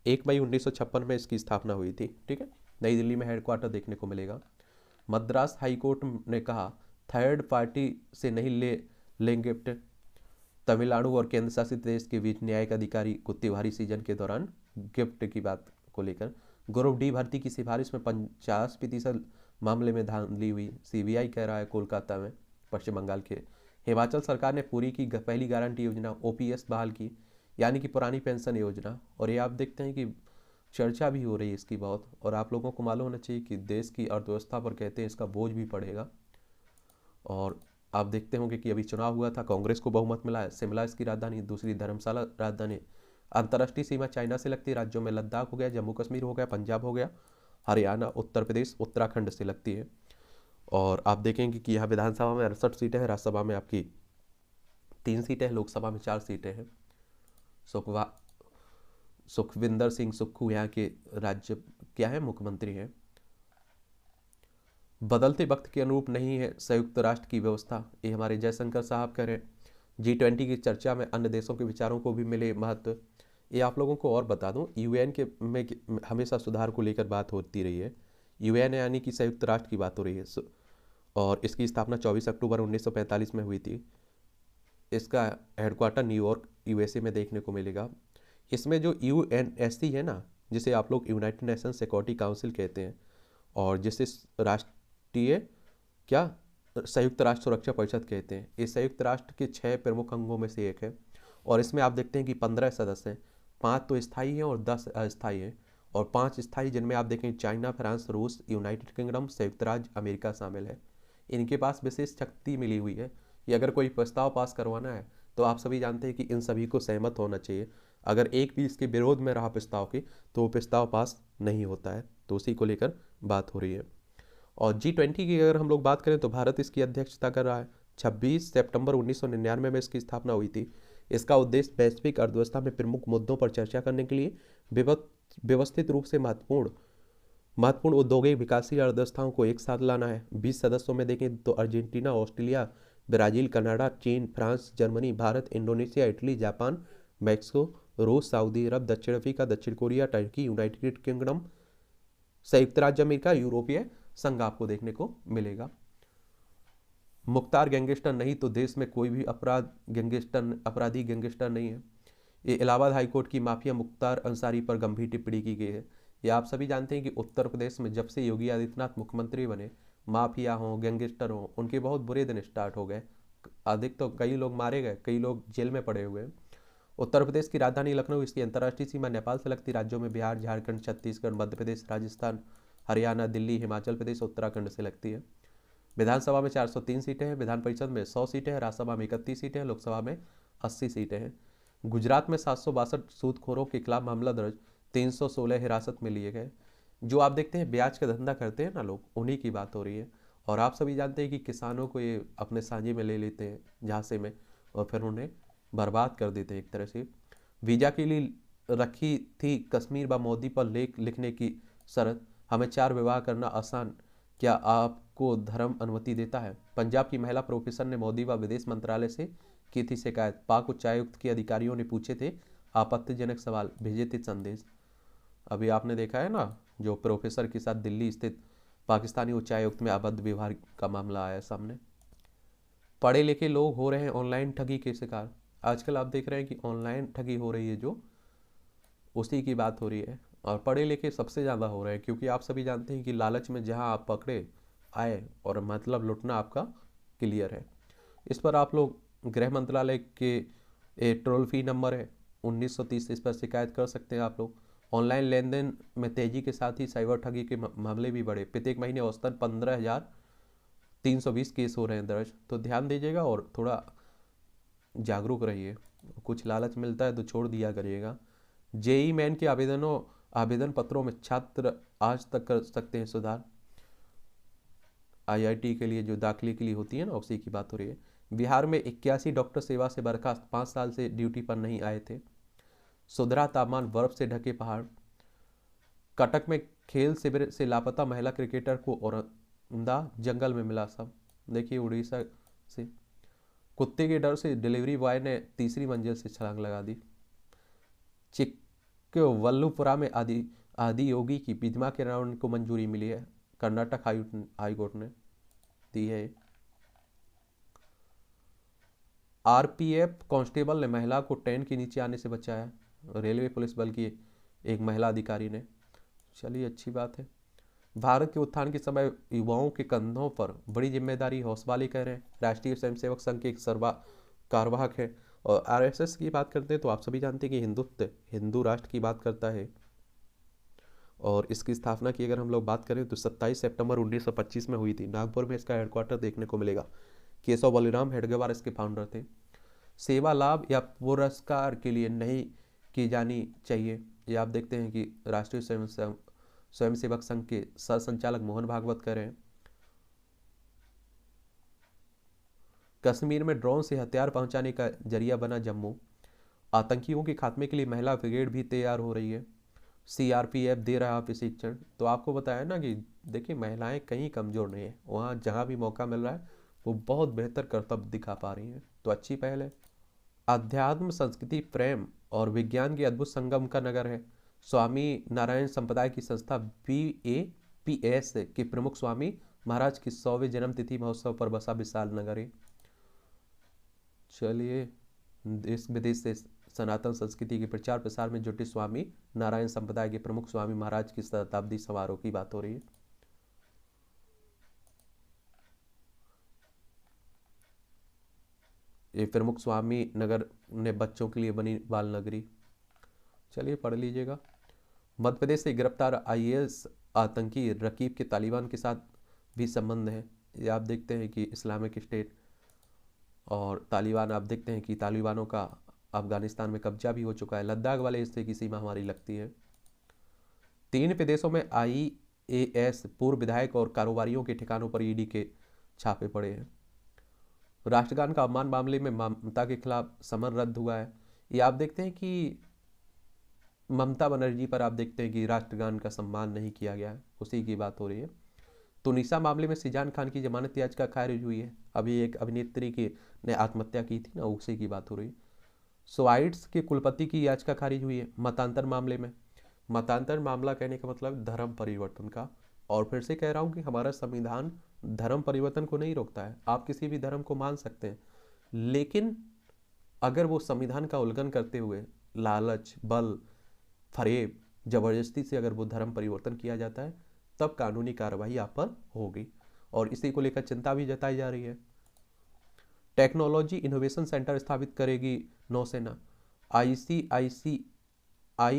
1 मई 1956 में इसकी स्थापना हुई थी। ठीक है, नई दिल्ली में हेडक्वार्टर देखने को मिलेगा। मद्रास हाईकोर्ट ने कहा थर्ड पार्टी से नहीं लेंगे गिफ्ट। तमिलनाडु और केंद्र शासित प्रदेश के बीच न्यायिक अधिकारी को त्योहारी सीजन के दौरान गिफ्ट की बात को लेकर ग्रुप D भर्ती की सिफारिश में 50% मामले में धांधली हुई। CBI कह रहा है कोलकाता में। पश्चिम बंगाल के हिमाचल सरकार ने पूरी की पहली गारंटी योजना OPS बहाल की, यानी कि पुरानी पेंशन योजना। और ये आप देखते हैं कि चर्चा भी हो रही है इसकी बहुत, और आप लोगों को मालूम होना चाहिए कि देश की अर्थव्यवस्था पर कहते हैं इसका बोझ भी पड़ेगा। और आप देखते होंगे कि अभी चुनाव हुआ था, कांग्रेस को बहुमत मिला है। शिमला इसकी राजधानी, दूसरी धर्मशाला राजधानी। अंतर्राष्ट्रीय सीमा चाइना से लगती है। राज्यों में लद्दाख हो गया, जम्मू कश्मीर हो गया, पंजाब हो गया, हरियाणा, उत्तर प्रदेश, उत्तराखंड से लगती है। और आप देखेंगे कि यहाँ विधानसभा में 68 सीटें हैं, राज्यसभा में आपकी 3 सीटें हैं, लोकसभा में 4 सीटें हैं। सुखविंदर सिंह सुक्खू यहाँ के राज्य क्या है, मुख्यमंत्री हैं। बदलते वक्त के अनुरूप नहीं है संयुक्त राष्ट्र की व्यवस्था, ये हमारे जयशंकर साहब कह रहे हैं। G20 की चर्चा में अन्य देशों के विचारों को भी मिले महत्व। ये आप लोगों को और बता दूं, UN के में हमेशा सुधार को लेकर बात होती रही है। UN यानी कि संयुक्त राष्ट्र की बात हो रही है, और इसकी स्थापना 24 अक्टूबर 1945 में हुई थी। इसका हेडक्वार्टर न्यूयॉर्क USA में देखने को मिलेगा। इसमें जो UNSC है ना, जिसे आप लोग यूनाइटेड नेशन सिक्योरिटी काउंसिल कहते हैं, और जिसे राष्ट्रीय क्या संयुक्त राष्ट्र सुरक्षा परिषद कहते हैं। इस संयुक्त राष्ट्र के 6 प्रमुख अंगों में से एक है, और इसमें आप देखते हैं कि 15 सदस्य हैं, 5 तो स्थायी हैं और 10 अस्थायी हैं, और 5 स्थायी जिनमें आप देखें चाइना, फ्रांस, रूस, यूनाइटेड किंगडम, संयुक्त राज्य अमेरिका शामिल है। इनके पास विशेष शक्ति मिली हुई है कि अगर कोई प्रस्ताव पास करवाना है तो आप सभी जानते हैं कि इन सभी को सहमत होना चाहिए। अगर एक भी इसके विरोध में रहा प्रस्ताव के तो वो प्रस्ताव पास नहीं होता है। तो उसी को लेकर बात हो रही है। और G20 की अगर हम लोग बात करें तो भारत इसकी अध्यक्षता कर रहा है। 26 सितंबर 1999 में इसकी स्थापना हुई थी। इसका उद्देश्य वैश्विक अर्थव्यवस्था में प्रमुख मुद्दों पर चर्चा करने के लिए व्यवस्थित रूप से महत्वपूर्ण औद्योगिक विकासशील अर्थव्यवस्थाओं को एक साथ लाना है। 20 सदस्यों में देखें तो अर्जेंटीना, ऑस्ट्रेलिया, ब्राजील, कनाडा, चीन, France, Germany, Bharat, Indonesia, Italy, Japan, Mexico, रूस, सऊदी अरब, दक्षिण अफ्रीका, दक्षिण कोरिया, टर्की, यूनाइटेड किंगडम, संयुक्त राज्य अमेरिका, यूरोपीय संघ आपको देखने को मिलेगा। मुख्तार गैंगस्टर नहीं तो देश में कोई भी अपराधी गैंगस्टर नहीं है। ये इलाहाबाद हाईकोर्ट की माफिया मुख्तार अंसारी पर गंभीर टिप्पणी की गई है। ये आप सभी जानते हैं कि उत्तर प्रदेश में जब से योगी आदित्यनाथ मुख्यमंत्री बने, माफिया हों, गैंगस्टर हों, उनके बहुत बुरे दिन स्टार्ट हो गए। अधिक तो कई लोग मारे गए, कई लोग जेल में पड़े हुए हैं। उत्तर प्रदेश की राजधानी लखनऊ इसकी अंतर्राष्ट्रीय सीमा नेपाल से लगती राज्यों में बिहार, झारखंड, छत्तीसगढ़, मध्य प्रदेश, राजस्थान, हरियाणा, दिल्ली, हिमाचल प्रदेश, उत्तराखंड से लगती है। विधानसभा में 403 सीटें हैं, विधान परिषद में 100 सीटें हैं, राज्यसभा में 31 सीटें हैं, लोकसभा में 80 सीटें हैं। गुजरात में 762 सूदखोरों के खिलाफ मामला दर्ज, 316 हिरासत में लिए गए। जो आप देखते हैं ब्याज का धंधा करते हैं ना लोग, उन्हीं की बात हो रही है। और आप सभी जानते हैं कि किसानों को ये अपने साझे में ले लेते हैं, झांसे में, और फिर उन्हें बर्बाद कर देते हैं एक तरह से। वीजा के लिए रखी थी कश्मीर व मोदी पर लेख लिखने की शर्त, हमें 4 विवाह करना आसान, क्या आपको धर्म अनुमति देता है? पंजाब की महिला प्रोफेसर ने मोदी व विदेश मंत्रालय से की थी शिकायत। पाक उच्चायुक्त के अधिकारियों ने पूछे थे आपत्तिजनक सवाल, भेजे थे संदेश। अभी आपने देखा है ना, जो प्रोफेसर के साथ दिल्ली स्थित पाकिस्तानी उच्चायुक्त में अभद्र व्यवहार का मामला आया सामने। पढ़े लिखे लोग हो रहे हैं ऑनलाइन ठगी के शिकार। आजकल आप देख रहे हैं कि ऑनलाइन ठगी हो रही है, जो उसी की बात हो रही है। और पढ़े लिखे सबसे ज़्यादा हो रहे हैं, क्योंकि आप सभी जानते हैं कि लालच में जहां आप पकड़े आए और मतलब लुटना आपका क्लियर है। इस पर आप लोग गृह मंत्रालय के टोल फ्री नंबर है 1930, इस पर शिकायत कर सकते हैं आप लोग। ऑनलाइन लेन देन में तेजी के साथ ही साइबर ठगी के मामले भी बढ़े। प्रत्येक महीने औसतन 15,320 केस हो रहे हैं दर्ज। तो ध्यान दीजिएगा और थोड़ा जागरूक रहिए। कुछ लालच मिलता है तो छोड़ दिया करिएगा। जेई मेन के आवेदन पत्रों में छात्र आज तक कर सकते हैं सुधार। आईआईटी के लिए जो दाखिले के लिए होती है ना, उसी की बात हो रही है। बिहार में 81 डॉक्टर सेवा से बर्खास्त, 5 साल से ड्यूटी पर नहीं आए थे। सुधरा तापमान, बर्फ से ढके पहाड़। कटक में खेल शिविर से लापता महिला क्रिकेटर को औरंदा जंगल में मिला शव। देखिए उड़ीसा से। कुत्ते के डर से डिलीवरी बॉय ने तीसरी मंजिल से छलांग लगा दी। चिक्कवल्लुपुरा में आदि योगी की प्रतिमा के निर्माण को मंजूरी मिली है। कर्नाटक हाईकोर्ट ने दी है। आरपीएफ कांस्टेबल ने महिला को ट्रेन के नीचे आने से बचाया। रेलवे पुलिस बल की एक महिला अधिकारी ने। चलिए अच्छी बात है। भारत के उत्थान के समय युवाओं के कंधों पर बड़ी जिम्मेदारी हौसवाली कह रहे हैं। राष्ट्रीय स्वयंसेवक संघ के एक कार्यवाहक है। और आरएसएस की बात करते हैं तो आप सभी जानते हैं कि हिंदू राष्ट्र की बात करता है। और इसकी स्थापना की अगर हम लोग बात करें तो 27 सितंबर 1925 में हुई थी। नागपुर में इसका हेडक्वार्टर देखने को मिलेगा। केशव बलिराम हेडगेवार इसके फाउंडर थे। सेवा लाभ या पुरस्कार के लिए नहीं की जानी चाहिए। ये आप देखते हैं कि राष्ट्रीय स्वयंसेवक संघ के सह संचालक मोहन भागवत कह रहे हैं। कश्मीर में ड्रोन से हथियार पहुंचाने का जरिया बना जम्मू। आतंकियों के खात्मे के लिए महिला ब्रिगेड भी तैयार हो रही है। सीआरपीएफ दे रहा प्रशिक्षण। तो आपको बताया ना कि देखिए महिलाएं कहीं कमजोर नहीं है, वहां जहां भी मौका मिल रहा है वो बहुत बेहतर कर्तव्य दिखा पा रही हैं। तो अच्छी पहल है। अध्यात्म, संस्कृति, प्रेम और विज्ञान के अद्भुत संगम का नगर है। स्वामी नारायण संप्रदाय की संस्था BAPS के प्रमुख स्वामी महाराज की 100वें जन्मतिथि महोत्सव पर बसा विशाल नगर है। चलिए देश विदेश से सनातन संस्कृति के प्रचार प्रसार में जुटे स्वामी नारायण संप्रदाय के प्रमुख स्वामी महाराज की शताब्दी समारोह की बात हो रही है। ये प्रमुख स्वामी नगर ने बच्चों के लिए बनी बाल नगरी। चलिए पढ़ लीजिएगा। मध्य प्रदेश से गिरफ्तार आईएएस आतंकी रकीब के तालिबान के साथ भी संबंध है। ये आप देखते हैं कि इस्लामिक स्टेट और तालिबान, आप देखते हैं कि तालिबानों का अफगानिस्तान में कब्जा भी हो चुका है। लद्दाख वाले हिस्से की सीमा हमारी लगती है। 3 प्रदेशों में आईएएस पूर्व विधायक और कारोबारियों के ठिकानों पर ईडी के छापे पड़े हैं। राष्ट्रगान का अपमान मामले में ममता के खिलाफ समन रद्द हुआ है। ये आप देखते हैं कि ममता बनर्जी पर आप देखते हैं कि राष्ट्रगान का सम्मान नहीं किया गया है, उसी की बात हो रही है। तुनिसा मामले में सिजान खान की जमानत याचिका खारिज हुई है। अभी एक अभिनेत्री की ने आत्महत्या की थी ना, उसी की बात हो रही है। सोआइट्स के कुलपति की याचिका खारिज हुई है मतांतर मामले में। मतांतर मामला कहने का मतलब धर्म परिवर्तन का। और फिर से कह रहा हूँ कि हमारा संविधान धर्म परिवर्तन को नहीं रोकता है। आप किसी भी धर्म को मान सकते हैं, लेकिन अगर वो संविधान का उल्लंघन करते हुए लालच, बल, फरेब, जबरदस्ती से अगर वो धर्म परिवर्तन किया जाता है, तब कानूनी कार्रवाई आप पर होगी। और इसी को लेकर चिंता भी जताई जा रही है। टेक्नोलॉजी इनोवेशन सेंटर स्थापित करेगी नौसेना। आईसीआईसीआई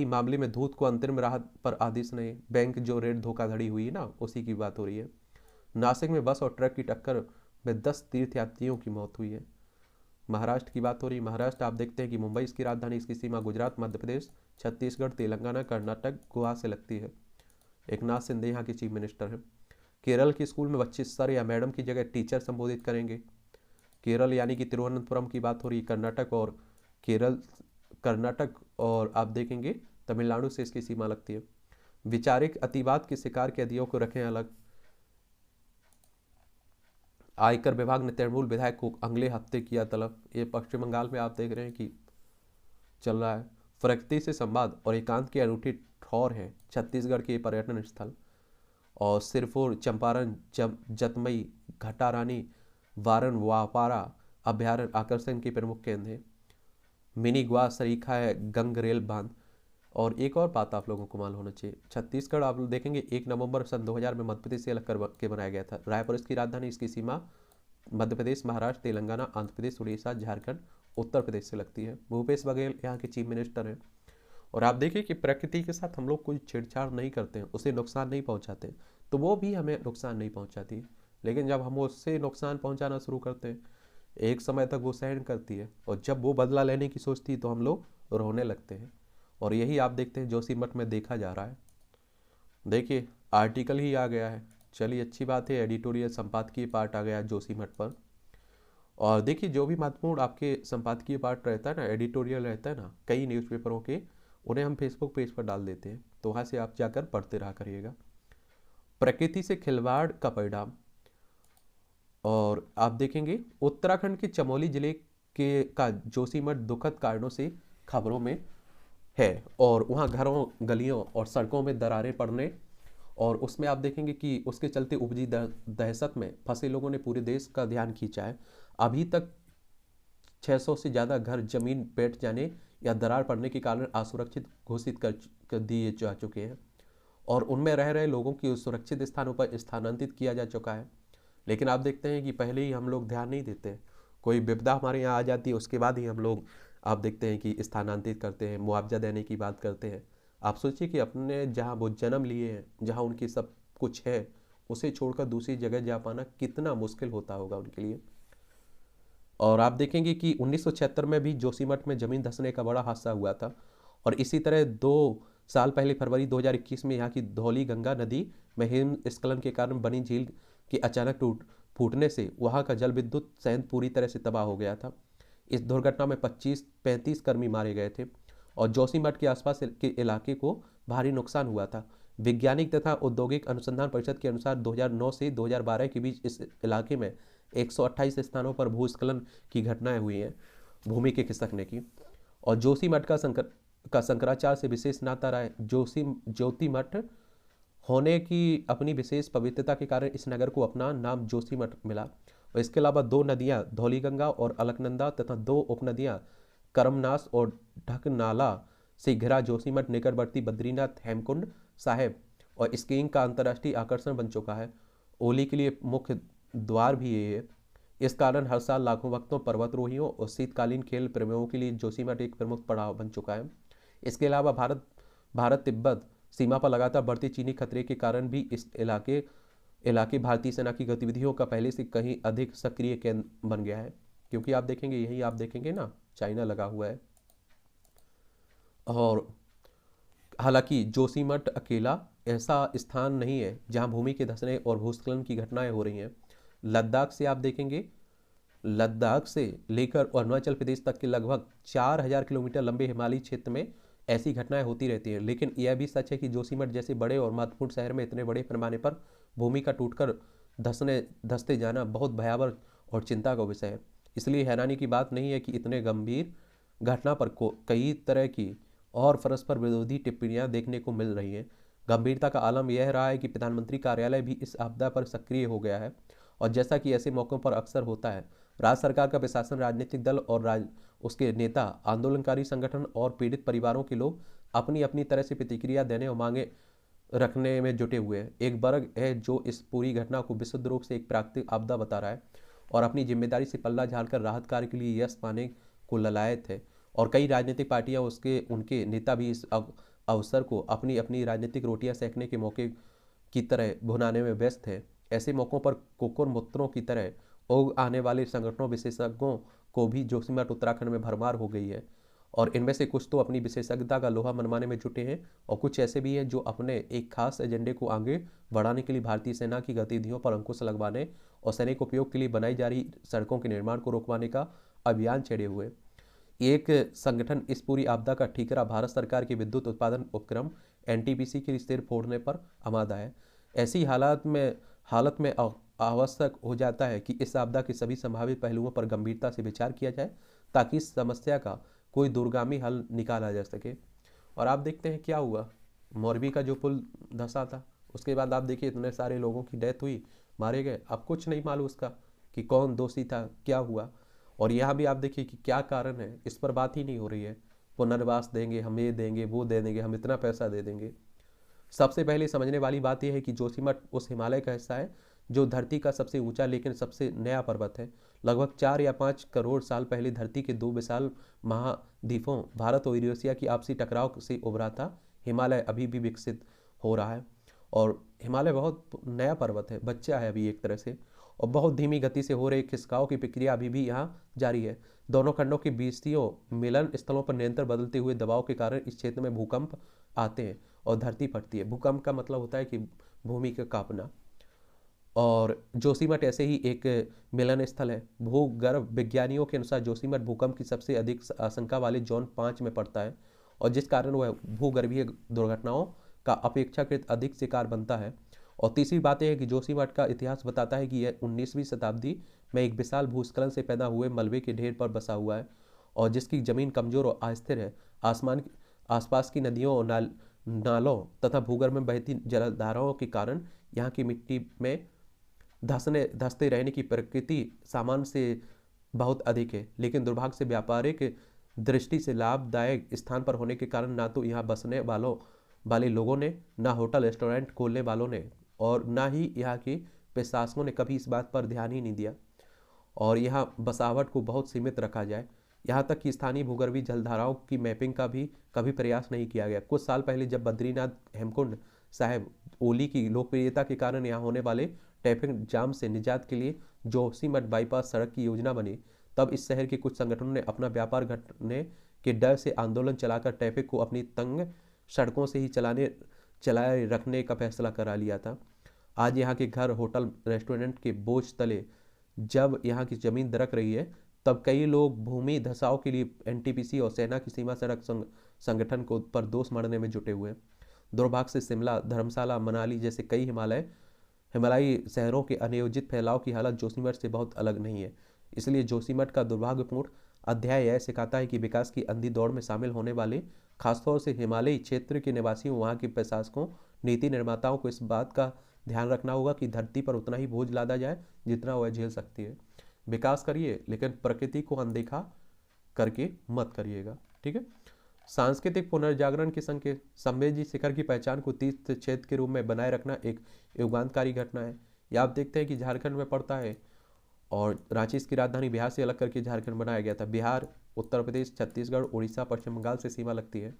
मामले में धूत को अंतरिम राहत पर आदेश नहीं। बैंक जो रेड धोखाधड़ी हुई ना, उसी की बात हो रही है। नासिक में बस और ट्रक की टक्कर में 10 तीर्थयात्रियों की मौत हुई है। महाराष्ट्र की बात हो रही है। महाराष्ट्र आप देखते हैं कि मुंबई इसकी राजधानी, इसकी सीमा गुजरात, मध्य प्रदेश, छत्तीसगढ़, तेलंगाना, कर्नाटक, गोवा से लगती है। एकनाथ शिंदे यहाँ के चीफ मिनिस्टर हैं। केरल के स्कूल में बच्चे सर या मैडम की जगह टीचर संबोधित करेंगे। केरल यानी कि तिरुवनंतपुरम की बात हो रही है। कर्नाटक और आप देखेंगे तमिलनाडु से इसकी सीमा लगती है। विचारिक अतिवाद के शिकार कैदियों को रखें अलग। आयकर विभाग ने तृणमूल विधायक को अगले हफ्ते किया तलब। ये पश्चिम बंगाल में आप देख रहे हैं कि चल रहा है। प्रकृति से संवाद और एकांत की अनूठी ठौर है छत्तीसगढ़ के पर्यटन स्थल। और सिरपुर, चंपारण, जतमई, घटारानी, वारन वापारा अभ्यारण्य आकर्षण के प्रमुख केंद्र हैं। मिनी गोवा सरीखा है गंग रेल बांध। और एक और बात आप लोगों को मालूम होना चाहिए, छत्तीसगढ़ आप देखेंगे 1 नवंबर सन 2000 में मध्य प्रदेश से अलग करके बनाया गया था। रायपुर इसकी राजधानी, इसकी सीमा मध्य प्रदेश, महाराष्ट्र, तेलंगाना, आंध्र प्रदेश, उड़ीसा, झारखंड, उत्तर प्रदेश से लगती है। भूपेश बघेल यहाँ के चीफ मिनिस्टर हैं। और आप देखिए कि प्रकृति के साथ हम लोग कोई छेड़छाड़ नहीं करते हैं, उसे नुकसान नहीं पहुँचाते, तो वो भी हमें नुकसान नहीं पहुँचाती। लेकिन जब हम उससे नुकसान पहुँचाना शुरू करते हैं, एक समय तक वो सहन करती है, और जब वो बदला लेने की सोचती है तो हम लोग रोने लगते हैं। और यही आप देखते हैं जोशीमठ में देखा जा रहा है। देखिए आर्टिकल ही आ गया है। चलिए अच्छी बात है, एडिटोरियल संपादकीय पार्ट आ गया जोशीमठ पर। और देखिए जो भी महत्वपूर्ण आपके संपादकीय पार्ट रहता है ना, एडिटोरियल रहता है ना, कई न्यूज़पेपरों के, उन्हें हम फेसबुक पेज पर डाल देते हैं, तो वहाँ से आप जाकर पढ़ते रहा करिएगा। प्रकृति से खिलवाड़ का परिणाम। और आप देखेंगे उत्तराखंड के चमोली जिले के का जोशीमठ दुखद कारणों से खबरों में है। और वहाँ घरों, गलियों और सड़कों में दरारें पड़ने, और उसमें आप देखेंगे कि उसके चलते उपजी दहशत में फंसे लोगों ने पूरे देश का ध्यान खींचा है। अभी तक 600 से ज़्यादा घर जमीन बैठ जाने या दरार पड़ने के कारण असुरक्षित घोषित कर दिए जा चुके हैं, और उनमें रह रहे लोगों की सुरक्षित स्थानों पर स्थानांतरित किया जा चुका है। लेकिन आप देखते हैं कि पहले ही हम लोग ध्यान नहीं देते, कोई विपदा हमारे यहाँ आ जाती है उसके बाद ही हम लोग आप देखते हैं कि स्थानांतरित करते हैं, मुआवजा देने की बात करते हैं। आप सोचिए कि अपने जहाँ वो जन्म लिए हैं, जहाँ उनकी सब कुछ है, उसे छोड़कर दूसरी जगह जा पाना कितना मुश्किल होता होगा उनके लिए। और आप देखेंगे कि 1976 में भी जोशीमठ में जमीन धंसने का बड़ा हादसा हुआ था। और इसी तरह 2 साल पहले फरवरी 2021 में यहाँ की धौली गंगा नदी में हिमस्खलन के कारण बनी झील के अचानक फूटने से वहाँ का जल विद्युत संयंत्र पूरी तरह से तबाह हो गया था। इस दुर्घटना में 35 कर्मी मारे गए थे और जोशीमठ के आसपास के इलाके को भारी नुकसान हुआ था। वैज्ञानिक तथा औद्योगिक अनुसंधान परिषद के अनुसार 2009 से 2012 के बीच इस इलाके में 128 स्थानों पर भूस्खलन की घटनाएं हुई हैं, भूमि के खिसकने की। और जोशीमठ का शंकराचार्य से विशेष नाता रहा है। ज्योतिमठ होने की अपनी विशेष पवित्रता के कारण इस नगर को अपना नाम जोशीमठ मिला। और इसके अलावा 2 नदियां धौलीगंगा और अलकनंदा तथा 2 उपनदियां करमनास और ढकनाला से घिरा जोशीमठ निकटवर्ती बद्रीनाथ हेमकुंड साहिब और स्कीइंग का अंतर्राष्ट्रीय आकर्षण बन चुका है। ओली के लिए मुख्य द्वार भी ये है। इस कारण हर साल लाखों भक्तों, पर्वतरोहियों और शीतकालीन खेल प्रेमियों के लिए जोशीमठ एक प्रमुख पड़ाव बन चुका है। इसके अलावा भारत तिब्बत सीमा पर लगातार बढ़ते चीनी खतरे के कारण भी इस इलाके भारतीय सेना की गतिविधियों का पहले से कहीं अधिक सक्रिय केंद्र बन गया है, क्योंकि आप देखेंगे, यही आप देखेंगे ना, चाइना लगा हुआ है। और हालांकि जोशीमठ अकेला ऐसा स्थान नहीं है जहां भूमि के धंसने और भूस्खलन की घटनाएं हो रही हैं। लद्दाख से आप देखेंगे, लद्दाख से लेकर अरुणाचल प्रदेश तक के लगभग 4000 किलोमीटर लंबे हिमालयी क्षेत्र में ऐसी घटनाएं होती रहती हैं। लेकिन यह भी सच है कि जोशीमठ जैसे बड़े और महत्वपूर्ण शहर में इतने बड़े पैमाने पर भूमि का टूटकर धंसते जाना बहुत भयावह और चिंता का विषय है। इसलिए हैरानी की बात नहीं है कि इतने गंभीर घटना पर कई तरह की और परस्पर विरोधी टिप्पणियां देखने को मिल रही हैं। गंभीरता का आलम यह रहा है कि प्रधानमंत्री कार्यालय भी इस आपदा पर सक्रिय हो गया है, और जैसा कि ऐसे मौक़ों पर अक्सर होता है, राज्य सरकार का प्रशासन, राजनीतिक दल और उसके नेता, आंदोलनकारी संगठन और पीड़ित परिवारों के लोग अपनी अपनी तरह से प्रतिक्रिया देने और मांगे रखने में जुटे हुए हैं। एक वर्ग है जो इस पूरी घटना को विशुद्ध रूप से एक प्राकृतिक आपदा बता रहा है और अपनी जिम्मेदारी से पल्ला झाड़कर राहत कार्य के लिए यश पाने को ललायत है, और कई राजनीतिक पार्टियां उनके नेता भी इस अवसर को अपनी अपनी राजनीतिक रोटियां सेकने के मौके की तरह भुनाने में व्यस्त है। ऐसे मौक़ों पर कुकुर मुत्रों की तरह उग आने वाले संगठनों, विशेषज्ञों को भी जोशीमठ उत्तराखंड में भरमार हो गई है, और इनमें से कुछ तो अपनी विशेषज्ञता का लोहा मनवाने में जुटे हैं और कुछ ऐसे भी हैं जो अपने एक खास एजेंडे को आगे बढ़ाने के लिए भारतीय सेना की गतिविधियों पर अंकुश लगवाने और सैनिक उपयोग के लिए बनाई जा रही सड़कों के निर्माण को रोकवाने का अभियान छेड़े हुए। एक संगठन इस पूरी आपदा का ठीकरा भारत सरकार के विद्युत उत्पादन उपक्रम एनटीपीसी के सिर फोड़ने पर आमादा है। ऐसी हालत में आवश्यक हो जाता है कि इस आपदा के सभी संभावित पहलुओं पर गंभीरता से विचार किया जाए ताकि इस समस्या का कोई दूरगामी हल निकाला जा सके। और आप देखते हैं क्या हुआ, मोरबी का जो पुल धंसा था, उसके बाद आप देखिए इतने सारे लोगों की डेथ हुई, मारे गए। अब कुछ नहीं मालूम उसका कि कौन दोषी था, क्या हुआ। और यहाँ भी आप देखिए कि क्या कारण है, इस पर बात ही नहीं हो रही है। पुनर्वास देंगे, हम ये देंगे, वो दे देंगे, हम इतना पैसा दे देंगे। सबसे पहले समझने वाली बात यह है कि जोशीमठ उस हिमालय का हिस्सा है जो धरती का सबसे ऊंचा लेकिन सबसे नया पर्वत है। लगभग 4 या 5 करोड़ साल पहले धरती के दो विशाल महाद्वीपों भारत और यूरेशिया की आपसी टकराव से उभरा था। हिमालय अभी भी विकसित हो रहा है, और हिमालय बहुत नया पर्वत है, बच्चा है अभी एक तरह से, और बहुत धीमी गति से हो रही खिसकाव की प्रक्रिया अभी भी यहाँ जारी है। दोनों खंडों के बीचों मिलन स्थलों पर निरंतर बदलते हुए दबाव के कारण इस क्षेत्र में भूकंप आते हैं और धरती फटती है। भूकंप का मतलब होता है कि भूमि का कांपना, और जोशीमठ ऐसे ही एक मिलन स्थल है। भूगर्भ विज्ञानियों के अनुसार जोशीमठ भूकंप की सबसे अधिक आशंका वाले जोन 5 में पड़ता है, और जिस कारण वह भूगर्भीय दुर्घटनाओं का अपेक्षाकृत अधिक शिकार बनता है। और तीसरी बात यह है कि जोशीमठ का इतिहास बताता है कि यह 19वीं शताब्दी में एक विशाल भूस्खलन से पैदा हुए मलबे के ढेर पर बसा हुआ है, और जिसकी जमीन कमजोर और अस्थिर है। आसपास की नदियों और नालों तथा भूगर्भ में बहती जलधाराओं के कारण यहाँ की मिट्टी में धंसते रहने की प्रकृति सामान्य से बहुत अधिक है, लेकिन दुर्भाग्य से व्यापारिक दृष्टि से लाभदायक स्थान पर होने के कारण ना तो यहाँ बसने वाले लोगों ने, ना होटल रेस्टोरेंट खोलने वालों ने, और ना ही यहाँ के प्रशासकों ने कभी इस बात पर ध्यान ही नहीं दिया और यहाँ बसावट को बहुत सीमित रखा जाए। यहाँ तक कि स्थानीय भूगर्भीय जलधाराओं की मैपिंग का भी कभी प्रयास नहीं किया गया। कुछ साल पहले जब बद्रीनाथ हेमकुंड साहिब ओली की लोकप्रियता के कारण यहाँ होने वाले ट्रैफिक जाम से निजात के लिए जोशीमठ बाईपास सड़क की योजना बनी, तब इस शहर के कुछ संगठनों ने अपना व्यापार घटने के डर से आंदोलन चलाकर ट्रैफिक को अपनी तंग सड़कों से ही चलाए रखने का फैसला करा लिया था। आज यहाँ के घर, होटल, रेस्टोरेंट के बोझ तले जब यहाँ की जमीन दरक रही है, तब कई लोग भूमि धसाव के लिए एनटीपीसी और सेना की सीमा सड़क संगठन को पर दोष मढ़ने में जुटे हुए। दुर्भाग्य से शिमला, धर्मशाला, मनाली जैसे कई हिमालयी शहरों के अनियोजित फैलाव की हालत जोशीमठ से बहुत अलग नहीं है। इसलिए जोशीमठ का दुर्भाग्यपूर्ण अध्याय यह सिखाता है कि विकास की अंधी दौड़ में शामिल होने वाले, खासतौर से हिमालयी क्षेत्र के निवासियों, वहाँ के प्रशासकों, नीति निर्माताओं को इस बात का ध्यान रखना होगा कि धरती पर उतना ही बोझ लादा जाए जितना वह झेल सकती है। विकास करिए, लेकिन प्रकृति को अनदेखा करके मत करिएगा, ठीक है। सांस्कृतिक पुनर्जागरण के संकेत, संवेदी शिखर की पहचान को तीर्थ क्षेत्र के रूप में बनाए रखना एक योगांतकारी घटना है। यह आप देखते हैं कि झारखंड में पड़ता है और रांची इसकी राजधानी बिहार से अलग करके झारखंड बनाया गया था। बिहार, उत्तर प्रदेश, छत्तीसगढ़, उड़ीसा, पश्चिम बंगाल से सीमा लगती है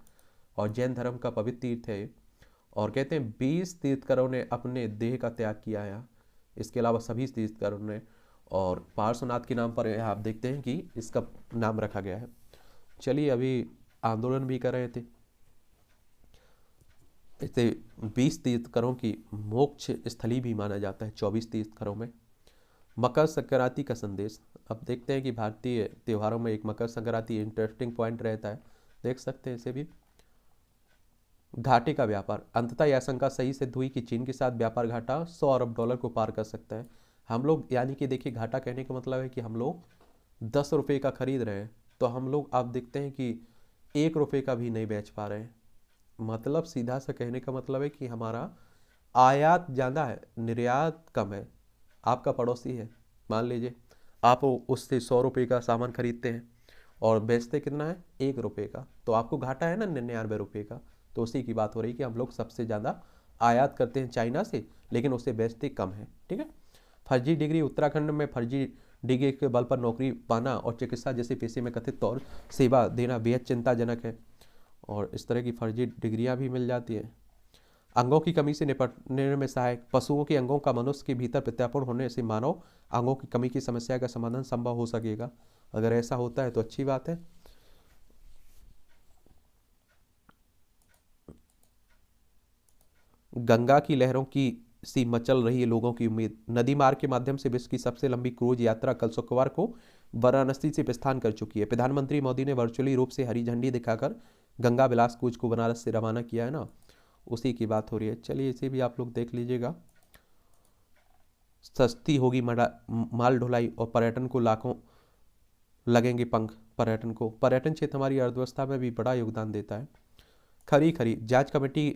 और जैन धर्म का पवित्र तीर्थ है। और कहते हैं 20 तीर्थकरों ने अपने देह का त्याग किया है। इसके अलावा सभी तीर्थकरों ने, और पार्श्वनाथ के नाम पर आप देखते हैं कि इसका नाम रखा गया है। चलिए, अभी आंदोलन भी कर रहे थे। इसे 20 तीर्थकरों की मोक्ष स्थली भी माना जाता है, 24 तीर्थकरों में। मकर संक्रांति का संदेश, अब देखते हैं कि भारतीय त्योहारों में एक मकर संक्रांति इंटरेस्टिंग पॉइंट रहता है, देख सकते हैं इसे भी। घाटे का व्यापार, अंततः यह आशंका सही सिद्ध हुई कि चीन के साथ व्यापार घाटा $100 अरब को पार कर सकता है। हम लोग, यानी कि देखिए, घाटा कहने का मतलब है कि हम लोग 10 रुपये का खरीद रहे हैं तो हम लोग आप देखते हैं कि 1 रुपये का भी नहीं बेच पा रहे हैं। मतलब सीधा सा कहने का मतलब है कि हमारा आयात ज़्यादा है, निर्यात कम है। आपका पड़ोसी है, मान लीजिए आप उससे 100 रुपये का सामान खरीदते हैं और बेचते कितना है, 1 रुपये का, तो आपको घाटा है ना 99 रुपये का। तो उसी की बात हो रही है कि हम लोग सबसे ज़्यादा आयात करते हैं चाइना से, लेकिन उसे बेचते कम है, ठीक है। फर्जी डिग्री, उत्तराखंड में फर्जी डिग्री के बल पर नौकरी पाना और चिकित्सा जैसे पेशे में कथित तौर सेवा देना बेहद चिंताजनक है और इस तरह की फर्जी डिग्रियां भी मिल जाती है। अंगों की कमी से निपटने में सहायक, पशुओं के अंगों का मनुष्य के भीतर प्रत्यारोपण होने से मानव अंगों की कमी की समस्या का समाधान संभव हो सकेगा। अगर ऐसा होता है तो अच्छी बात है। गंगा की लहरों की सी मचल रही है लोगों की उम्मीद। नदी मार्ग के माध्यम से विश्व की सबसे लंबी क्रूज यात्रा कल शुक्रवार को वाराणसी से प्रस्थान कर चुकी है। प्रधानमंत्री मोदी ने वर्चुअली रूप से हरी झंडी दिखाकर गंगा विलास क्रूज को बनारस से रवाना किया है ना, उसी की बात हो रही है। चलिए, इसे भी आप लोग देख लीजिएगा। सस्ती होगी माल ढुलाई और पर्यटन को लाखों लगेंगे पंख। पर्यटन क्षेत्र हमारी अर्थव्यवस्था में भी बड़ा योगदान देता है। खरी जांच कमेटी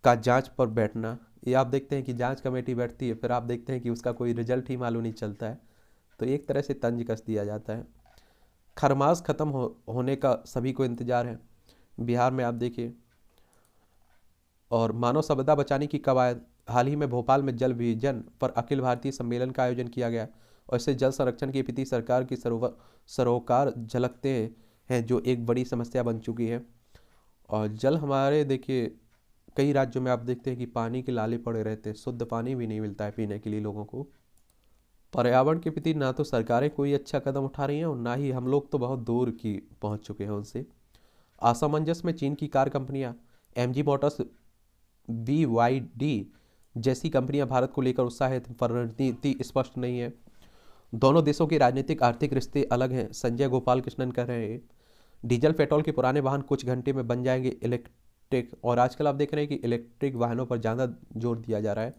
का जांच पर बैठना, ये आप देखते हैं कि जांच कमेटी बैठती है, फिर आप देखते हैं कि उसका कोई रिजल्ट ही मालूम नहीं चलता है, तो एक तरह से तंज कस दिया जाता है। खरमास खत्म होने का सभी को इंतजार है बिहार में, आप देखिए। और मानव संपदा बचाने की कवायद, हाल ही में भोपाल में जल विजन पर अखिल भारतीय सम्मेलन का आयोजन किया गया और इससे जल संरक्षण के प्रति सरकार की सरोकार झलकते हैं, जो एक बड़ी समस्या बन चुकी है। और जल हमारे देखिए कई राज्यों में आप देखते हैं कि पानी के लाले पड़े रहते हैं, शुद्ध पानी भी नहीं मिलता है पीने के लिए लोगों को। पर्यावरण के प्रति ना तो सरकारें कोई अच्छा कदम उठा रही हैं और ना ही हम लोग तो बहुत दूर की पहुंच चुके हैं उनसे। असमंजस में चीन की कार कंपनियां, एमजी मोटर्स, BYD जैसी कंपनियां भारत को लेकर उत्साहित, पर रणनीति स्पष्ट नहीं है। दोनों देशों के राजनीतिक आर्थिक रिश्ते अलग हैं, संजय गोपाल कृष्णन कह रहे हैं। डीजल पेट्रोल के पुराने वाहन कुछ घंटे में बन जाएंगे इलेक्ट्रिक, और आजकल आप देख रहे हैं कि इलेक्ट्रिक वाहनों पर ज़्यादा जोर दिया जा रहा है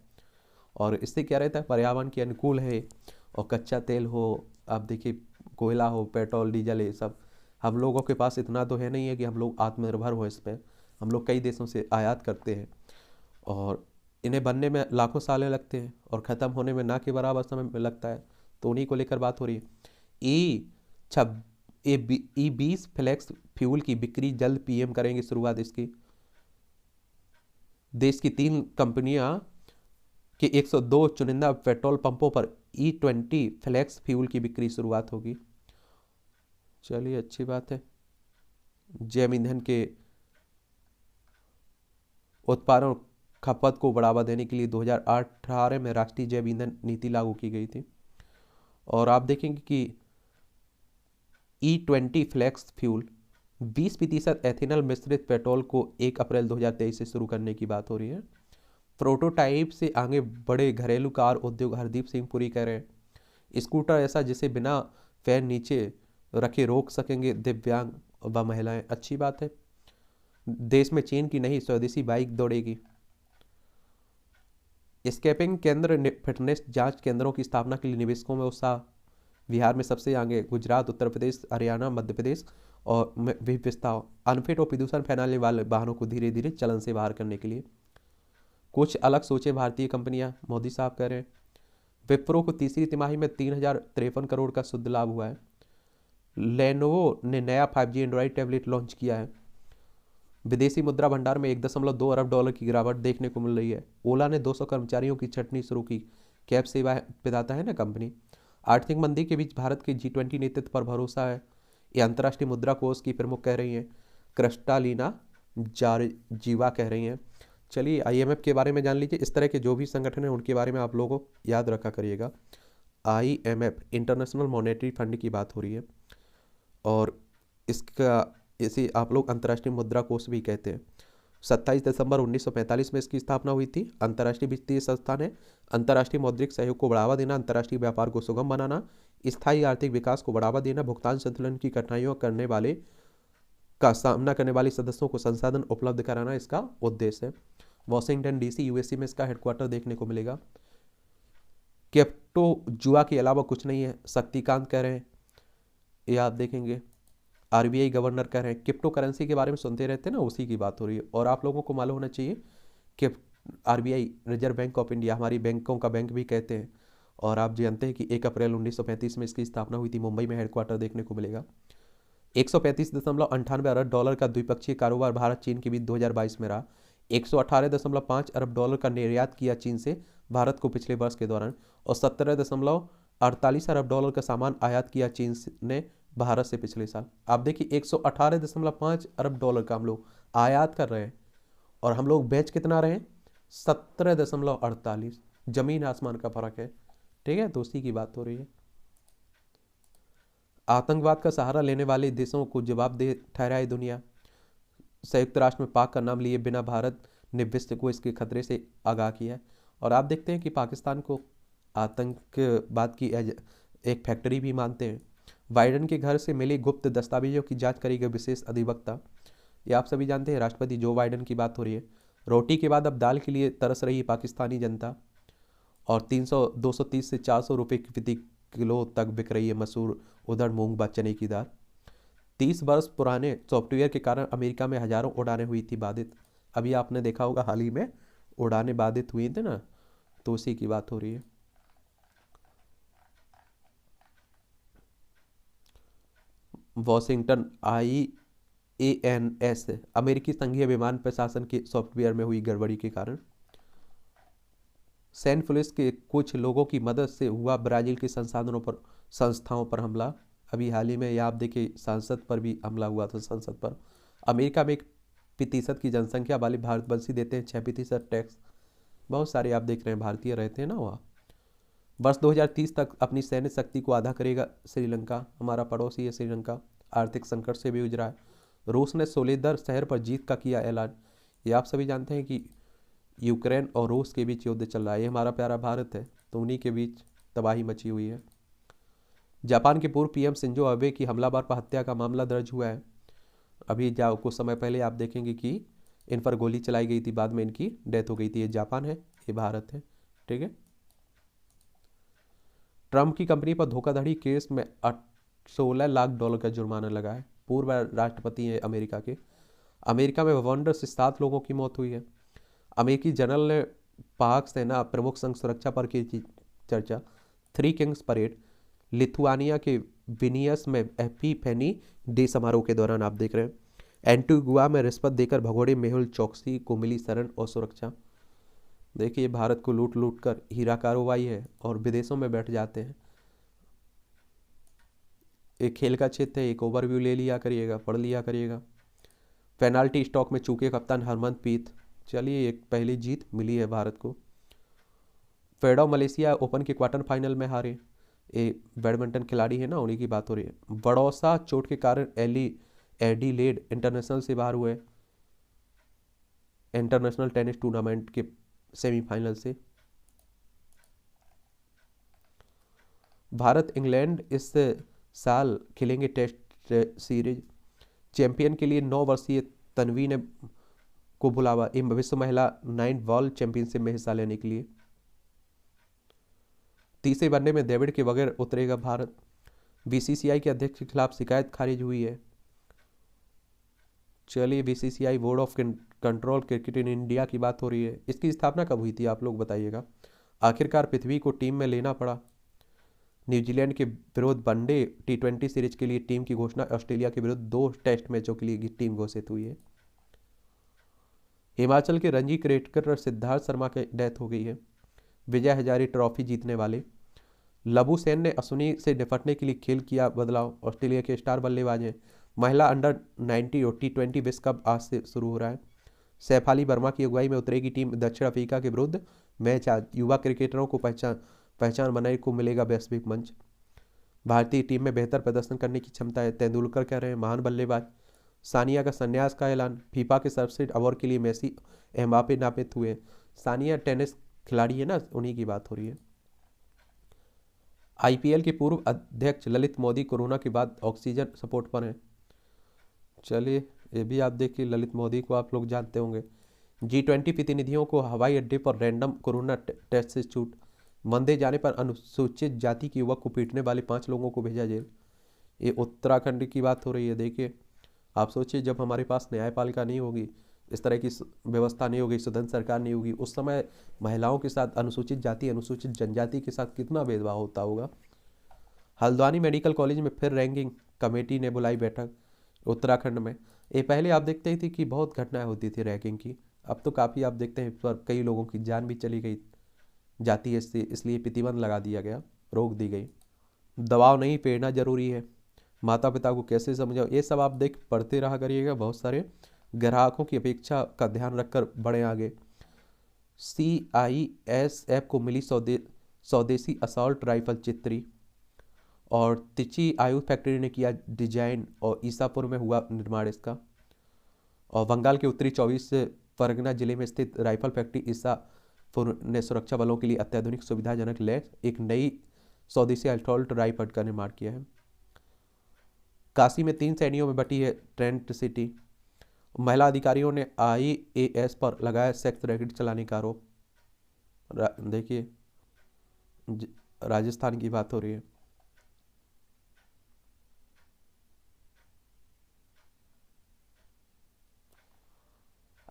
और इससे क्या रहता है, पर्यावरण के अनुकूल है। और कच्चा तेल हो, आप देखिए कोयला हो, पेट्रोल डीजल, ये सब हम लोगों के पास इतना तो है नहीं है कि हम लोग आत्मनिर्भर हो इस पर। हम लोग कई देशों से आयात करते हैं और इन्हें बनने में लाखों सालें लगते हैं और ख़त्म होने में ना के बराबर समय लगता है। तो उन्हीं को लेकर बात हो रही है। E20 फ्लेक्स फ्यूल की बिक्री जल्द पीएम करेंगे शुरुआत इसकी। देश की 3 कंपनियां के 102 चुनिंदा पेट्रोल पंपों पर E20 फ्लेक्स फ्यूल की बिक्री शुरुआत होगी। चलिए, अच्छी बात है। जैव ईंधन के उत्पादन और खपत को बढ़ावा देने के लिए 2018 में राष्ट्रीय जैव ईंधन नीति लागू की गई थी। और आप देखेंगे कि E20 फ्लेक्स फ्यूल 20% एथेनॉल मिश्रित पेट्रोल को 1 अप्रैल 2023 से शुरू करने की बात हो रही है। प्रोटोटाइप से आगे बढ़े घरेलू कार उद्योग, हरदीप सिंह पुरी कह रहे हैं। स्कूटर ऐसा जिसे बिना पैर नीचे रखे रोक सकेंगे दिव्यांग व महिलाएं, अच्छी बात है। देश में चीन की नई स्वदेशी बाइक दौड़ेगी। स्कैपिंग केंद्र, फिटनेस जांच केंद्रों की स्थापना के लिए निवेशकों में उत्साह। बिहार में सबसे आगे गुजरात, उत्तर प्रदेश, हरियाणा, मध्य प्रदेश और भी प्रस्ताव। अनफिट और प्रदूषण फैलाने वाले वाहनों को धीरे धीरे चलन से बाहर करने के लिए कुछ अलग सोचे भारतीय कंपनियां, मोदी साहब कह रहे हैं। विप्रो को तीसरी तिमाही में 3053 करोड़ का शुद्ध लाभ हुआ है। लेनोवो ने नया 5G एंड्रॉइड टैबलेट लॉन्च किया है। विदेशी मुद्रा भंडार में 1.2 अरब डॉलर की गिरावट देखने को मिल रही है। ओला ने 200 कर्मचारियों की छंटनी शुरू की। कैब सेवा प्रदाता है ना कंपनी। आर्थिक मंदी के बीच भारत के G20 नेतृत्व पर भरोसा है, ये अंतर्राष्ट्रीय मुद्रा कोष की प्रमुख कह रही हैं। क्रिस्टालिना जार्जीवा कह रही हैं। चलिए IMF के बारे में जान लीजिए। इस तरह के जो भी संगठन हैं उनके बारे में आप लोगों को याद रखा करिएगा। IMF इंटरनेशनल मॉनेटरी फंड की बात हो रही है, और इसे आप लोग अंतर्राष्ट्रीय मुद्रा कोष भी कहते हैं। 27 दिसंबर 1945 में इसकी स्थापना हुई थी। अंतर्राष्ट्रीय वित्तीय संस्थान है। अंतर्राष्ट्रीय मौद्रिक सहयोग को बढ़ावा देना, अंतर्राष्ट्रीय व्यापार को सुगम बनाना, स्थायी आर्थिक विकास को बढ़ावा देना, भुगतान संतुलन की कठिनाइयों करने वाले का सामना करने वाले सदस्यों को संसाधन उपलब्ध कराना इसका उद्देश्य है। वॉशिंगटन DC USA में इसका हेडक्वार्टर देखने को मिलेगा। क्रिप्टो जुआ के अलावा कुछ नहीं है, शक्तिकांत कह रहे हैं, ये आप देखेंगे। RBI गवर्नर कह रहे हैं। क्रिप्टो करेंसी के बारे में सुनते रहते हैं ना, उसी की बात हो रही है। और आप लोगों को मालूम होना चाहिए कि RBI reserve bank of India, हमारी बैंकों का बैंक भी कहते हैं। और आप जानते हैं कि 1 अप्रैल 1935 में इसकी स्थापना हुई थी। मुंबई में हेडक्वार्टर देखने को मिलेगा। 135.98 अरब डॉलर का द्विपक्षीय कारोबार भारत चीन के बीच 2022 में रहा। 118.5 अरब डॉलर का निर्यात किया चीन से भारत को पिछले वर्ष के दौरान, और 17.48 अरब डॉलर का सामान आयात किया चीन ने भारत से पिछले साल। आप देखिए 118.5 अरब डॉलर का हम लोग आयात कर रहे हैं, और हम लोग बेच कितना रहे हैं, 17.48। जमीन आसमान का फर्क है। ठीक है, तो उसी की बात हो रही है। आतंकवाद का सहारा लेने वाले देशों को जवाबदेह ठहराए दुनिया। संयुक्त राष्ट्र में पाक का नाम लिए बिना भारत ने विश्व को इसके खतरे से आगाह किया है। और आप देखते हैं कि पाकिस्तान को आतंकवाद की एक फैक्ट्री भी मानते हैं। बाइडेन के घर से मिले गुप्त दस्तावेजों की जांच करेगा विशेष अधिवक्ता। ये आप सभी जानते हैं, राष्ट्रपति जो बाइडेन की बात हो रही है। रोटी के बाद अब दाल के लिए तरस रही पाकिस्तानी जनता। और 230 से 400 रुपये प्रति किलो तक बिक रही है मसूर, उधर मूंग व चने की दाल। 30 वर्ष पुराने सॉफ्टवेयर के कारण अमेरिका में हजारों उड़ानें हुई थी बाधित। अभी आपने देखा होगा हाल ही में उड़ानें बाधित हुई थी ना, तो उसी की बात हो रही है। वॉशिंगटन IANS अमेरिकी संघीय विमान प्रशासन के सॉफ्टवेयर में हुई गड़बड़ी के कारण। सैन पुलिस के कुछ लोगों की मदद से हुआ ब्राजील के संस्थाओं पर हमला। अभी हाल ही में ये आप देखिए सांसद पर भी हमला हुआ था, संसद पर। अमेरिका में 1% की जनसंख्या वाले भारतवंशी देते हैं 6% टैक्स। बहुत सारे आप देख रहे हैं भारतीय रहते हैं ना वहाँ। वर्ष 2030 तक अपनी सैन्य शक्ति को आधा करेगा श्रीलंका, हमारा पड़ोसी है श्रीलंका, आर्थिक संकट से भी जूझ रहा है। रूस ने सोलेदर शहर पर जीत का किया ऐलान। ये आप सभी जानते हैं कि यूक्रेन और रूस के बीच युद्ध चल रहा है। ये हमारा प्यारा भारत है, तो उन्हीं के बीच तबाही मची हुई है। जापान के पूर्व PM शिंजो अबे की हमलावर पर हत्या का मामला दर्ज हुआ है। अभी जाओ कुछ समय पहले आप देखेंगे कि इन पर गोली चलाई गई थी, बाद में इनकी डेथ हो गई थी। ये जापान है, ये भारत है। ठीक है। ट्रंप की कंपनी पर धोखाधड़ी केस में 16 लाख डॉलर का जुर्माना लगा है। पूर्व राष्ट्रपति हैं अमेरिका के। अमेरिका में वंडर से 7 लोगों की मौत हुई है। अमेरिकी जनरल ने पाक सेना प्रमुख संघ सुरक्षा पर की चर्चा। 3 किंग्स परेड लिथुआनिया के विनियस में एपिफेनी डे समारोह के दौरान आप देख रहे हैं। एंटीगुआ में रिश्वत देकर भगोड़े मेहुल चोकसी को मिली शरण और सुरक्षा। देखिए भारत को लूट लूट कर हीरा कारोबारी है और विदेशों में बैठ जाते हैं। एक खेल का क्षेत्र है, एक ओवरव्यू ले लिया करिएगा, पढ़ लिया करिएगा। पेनाल्टी स्टॉक में चूके कप्तान हरमनप्रीत। चलिए एक पहली जीत मिली है भारत को। फेडो मलेशिया ओपन के क्वार्टर फाइनल में हारे। ये बैडमिंटन खिलाड़ी है ना, उन्हीं की बात हो रही है। बड़ौसा चोट के कारण एडिलेड इंटरनेशनल से बाहर हुए इंटरनेशनल टेनिस टूर्नामेंट के सेमीफाइनल से। भारत इंग्लैंड इस साल खेलेंगे टेस्ट सीरीज। चैंपियन के लिए 9 वर्षीय तन्वी ने को बुलावा विश्व महिला 9 बॉल चैंपियनशिप में हिस्सा लेने के लिए। तीसरे वनडे में द्रविड़ के बगैर उतरेगा भारत। BCCI के अध्यक्ष के खिलाफ शिकायत खारिज हुई है। चलिए BCCI board of control cricket in India की बात हो रही है। इसकी स्थापना कब हुई थी आप लोग बताइएगा। आखिरकार पृथ्वी को टीम में लेना पड़ा। न्यूजीलैंड के विरुद्ध वनडे T20 सीरीज के लिए टीम की घोषणा, ऑस्ट्रेलिया के विरुद्ध 2 टेस्ट मैचों के लिए टीम घोषित हुई है। हिमाचल के रणजी क्रिकेटर सिद्धार्थ शर्मा की डेथ हो गई है। विजय हजारे ट्रॉफी जीतने वाले लबू सेन ने अश्विनी से निपटने के लिए खेल किया बदलाव, ऑस्ट्रेलिया के स्टार बल्लेबाज हैं। महिला अंडर 90 और T20 विश्व कप आज से शुरू हो रहा है। सैफ अली वर्मा की अगुवाई में उतरेगी टीम दक्षिण अफ्रीका के विरुद्ध मैच आज। युवा क्रिकेटरों को पहचान बनाने को मिलेगा वैश्विक मंच। भारतीय टीम में बेहतर प्रदर्शन करने की क्षमता है, तेंदुलकर कह रहे हैं। महान बल्लेबाज सानिया का संन्यास का ऐलान। फीफा के सर्वश्रेष्ठ अवार्ड के लिए मेसी एम्बापे नामित हुए। सानिया टेनिस खिलाड़ी है ना, उन्हीं की बात हो रही है। आईपीएल के पूर्व अध्यक्ष ललित मोदी कोरोना के बाद ऑक्सीजन सपोर्ट पर हैं। चलिए ये भी आप देखिए, ललित मोदी को आप लोग जानते होंगे। G20 प्रतिनिधियों को हवाई अड्डे पर रैंडम कोरोना टेस्ट से छूट। मंदिर जाने पर अनुसूचित जाति के युवक को पीटने वाले 5 लोगों को भेजा जेल। ये उत्तराखंड की बात हो रही है। देखिए आप सोचिए, जब हमारे पास न्यायपालिका नहीं होगी, इस तरह की व्यवस्था नहीं होगी, स्वतंत्र सरकार नहीं होगी, उस समय महिलाओं के साथ, अनुसूचित जाति अनुसूचित जनजाति के साथ कितना भेदभाव होता होगा। हल्द्वानी मेडिकल कॉलेज में फिर रैंकिंग कमेटी ने बुलाई बैठक उत्तराखंड में। ये पहले आप देखते ही थे कि बहुत घटनाएं होती थी रैंकिंग की, अब तो काफ़ी आप देखते हैं पर कई लोगों की जान भी चली गई जाती है, इसलिए प्रतिबंध लगा दिया गया, रोक दी गई। दबाव नहीं, प्रेरणा जरूरी है। माता पिता को कैसे समझाओ, ये सब आप देख पढ़ते रहा करिएगा। बहुत सारे ग्राहकों की अपेक्षा का ध्यान रखकर बढ़े आगे। CISF को मिली स्वदेशी असॉल्ट राइफल चित्री। और तिची आयुध फैक्ट्री ने किया डिजाइन और ईसापुर में हुआ निर्माण इसका। और बंगाल के उत्तरी 24 परगना जिले में स्थित राइफल फैक्ट्री ईसापुर ने सुरक्षा बलों के लिए अत्याधुनिक सुविधाजनक लैस एक नई स्वदेशी असॉल्ट राइफल का निर्माण किया है। काशी में 3 श्रेणियों में बटी है ट्रेंट सिटी। महिला अधिकारियों ने IAS पर लगाया सेक्स रैकेट चलाने का आरोप। देखिए राजस्थान की बात हो रही है।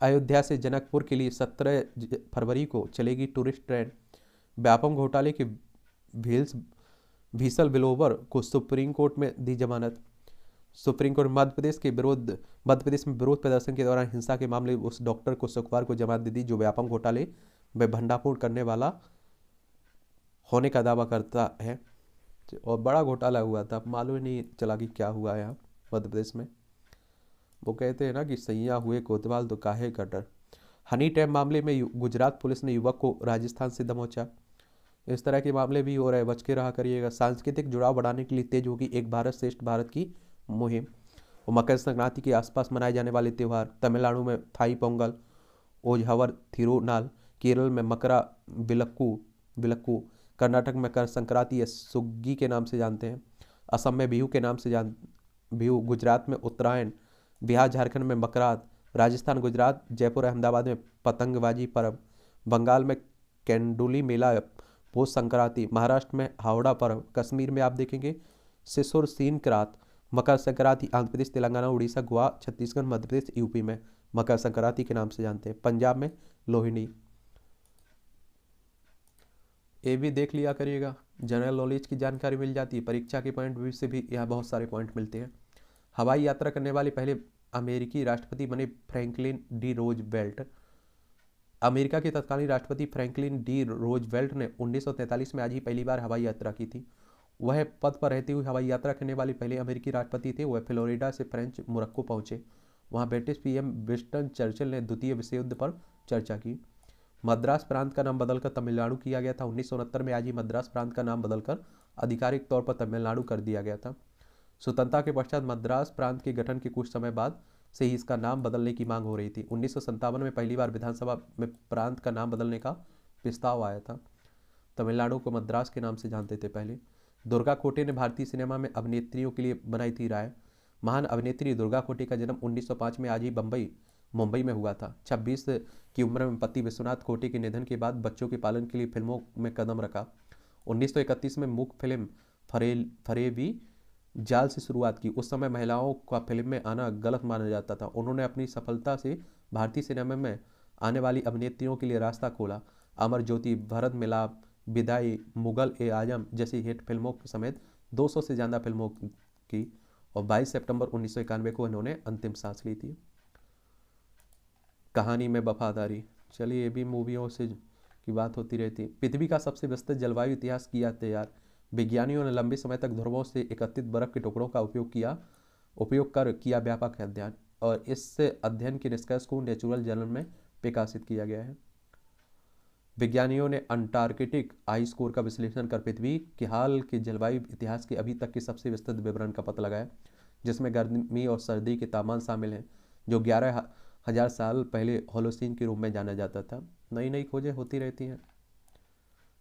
अयोध्या से जनकपुर के लिए 17 फरवरी को चलेगी टूरिस्ट ट्रेन। व्यापम घोटाले के भीसल बिलोवर को सुप्रीम कोर्ट में दी जमानत। सुप्रीम कोर्ट मध्य प्रदेश में विरोध प्रदर्शन के दौरान हिंसा के मामले उस डॉक्टर को शुक्रवार को जमानत दे दी जो व्यापम घोटाले में भंडाफोड़ करने वाला होने का दावा करता है। और बड़ा घोटाला हुआ था, मालूम ही नहीं चला कि क्या हुआ यहाँ मध्य प्रदेश में। वो कहते हैं ना कि सैया हुए कोतवाल तो काहे का डर। हनी ट्रैप मामले में गुजरात पुलिस ने युवक को राजस्थान से दबोचा। इस तरह के मामले भी हो रहे, बच के रहा करिएगा। सांस्कृतिक जुड़ाव बढ़ाने के लिए तेज होगी एक भारत श्रेष्ठ भारत की मुहिम। और मकर संक्रांति के आसपास मनाए जाने वाले त्यौहार, तमिलनाडु में थाई पोंगल, ओझावर थिरुनाल, केरल में मकरा विलक्कू, कर्नाटक में मकर संक्रांति या सुग्गी के नाम से जानते हैं, असम में बिहू के नाम से बिहू, गुजरात में उत्तरायण, बिहार झारखंड में मकरात, राजस्थान गुजरात जयपुर अहमदाबाद में पतंगबाजी पर्व, बंगाल में कैंडुली मेला पोष संक्रांति, महाराष्ट्र में हावड़ा पर्व, कश्मीर में आप देखेंगे सिसुर सीनक्रात, मकर संक्रांति आंध्र प्रदेश तेलंगाना उड़ीसा गोवा छत्तीसगढ़ मध्य प्रदेश यूपी में मकर संक्रांति के नाम से जानते हैं, पंजाब में लोहिनी। ये भी देख लिया करिएगा, जनरल नॉलेज की जानकारी मिल जाती है। परीक्षा के पॉइंट से भी यहाँ बहुत सारे पॉइंट मिलते हैं। हवाई यात्रा करने वाले पहले अमेरिकी राष्ट्रपति बने फ्रैंकलिन डी रोजवेल्ट। अमेरिका के तत्कालीन राष्ट्रपति फ्रैंकलिन डी रोजवेल्ट ने 1943 में आज ही पहली बार हवाई यात्रा की थी। वह पद पर रहते हुए हवाई यात्रा करने वाले पहले अमेरिकी राष्ट्रपति थे। वह फ्लोरिडा से फ्रेंच मोरक्को पहुंचे। वहां ब्रिटिश PM विंस्टन चर्चिल ने द्वितीय विश्व युद्ध पर चर्चा की। मद्रास प्रांत का नाम बदलकर तमिलनाडु किया गया था। 1969 में आज ही मद्रास प्रांत का नाम बदलकर आधिकारिक तौर पर तमिलनाडु कर दिया गया था। स्वतंत्रता के पश्चात मद्रास प्रांत के गठन के कुछ समय बाद से ही इसका नाम बदलने की मांग हो रही थी। 1957 में पहली बार विधानसभा में प्रांत का नाम बदलने का प्रस्ताव आया था। तमिलनाडु को मद्रास के नाम से जानते थे पहले। दुर्गा कोटे ने भारतीय सिनेमा में अभिनेत्रियों के लिए बनाई थी राय। महान अभिनेत्री दुर्गा कोटे का जन्म 1905 में आज ही मुंबई में हुआ था। 26 की उम्र में पति विश्वनाथ कोटे के निधन के बाद बच्चों के पालन के लिए फिल्मों में कदम रखा। 1931 में मूक फिल्म फरेवी जाल से शुरुआत की। उस समय महिलाओं का फिल्म में आना गलत माना जाता था। उन्होंने अपनी सफलता से भारतीय सिनेमा में आने वाली अभिनेत्रियों के लिए रास्ता खोला। अमर ज्योति, भरत मिलाप, विदाई, मुगल ए आजम जैसी हिट फिल्मों समेत 200 से ज़्यादा फिल्मों की, और 22 सितंबर 1991 को इन्होंने अंतिम सांस ली थी। कहानी में वफादारी, चलिए ये भी मूवियों से की बात होती रहती। पृथ्वी का सबसे विस्तृत जलवायु इतिहास किया तैयार, विज्ञानियों ने लंबे समय तक ध्रुवों से एकत्रित बर्फ के टुकड़ों का उपयोग कर किया व्यापक अध्ययन, और इस अध्ययन के निष्कर्ष को नेचुरल जर्नल में प्रकाशित किया गया है। विज्ञानियों ने अंटार्कटिक आइस कोर का विश्लेषण कर पृथ्वी के हाल के जलवायु इतिहास के अभी तक के सबसे विस्तृत विवरण का पता लगाया, जिसमें गर्मी और सर्दी के तापमान शामिल हैं, जो 11,000 साल पहले होलोसीन के रूप में जाना जाता था। नई नई खोजें होती रहती हैं।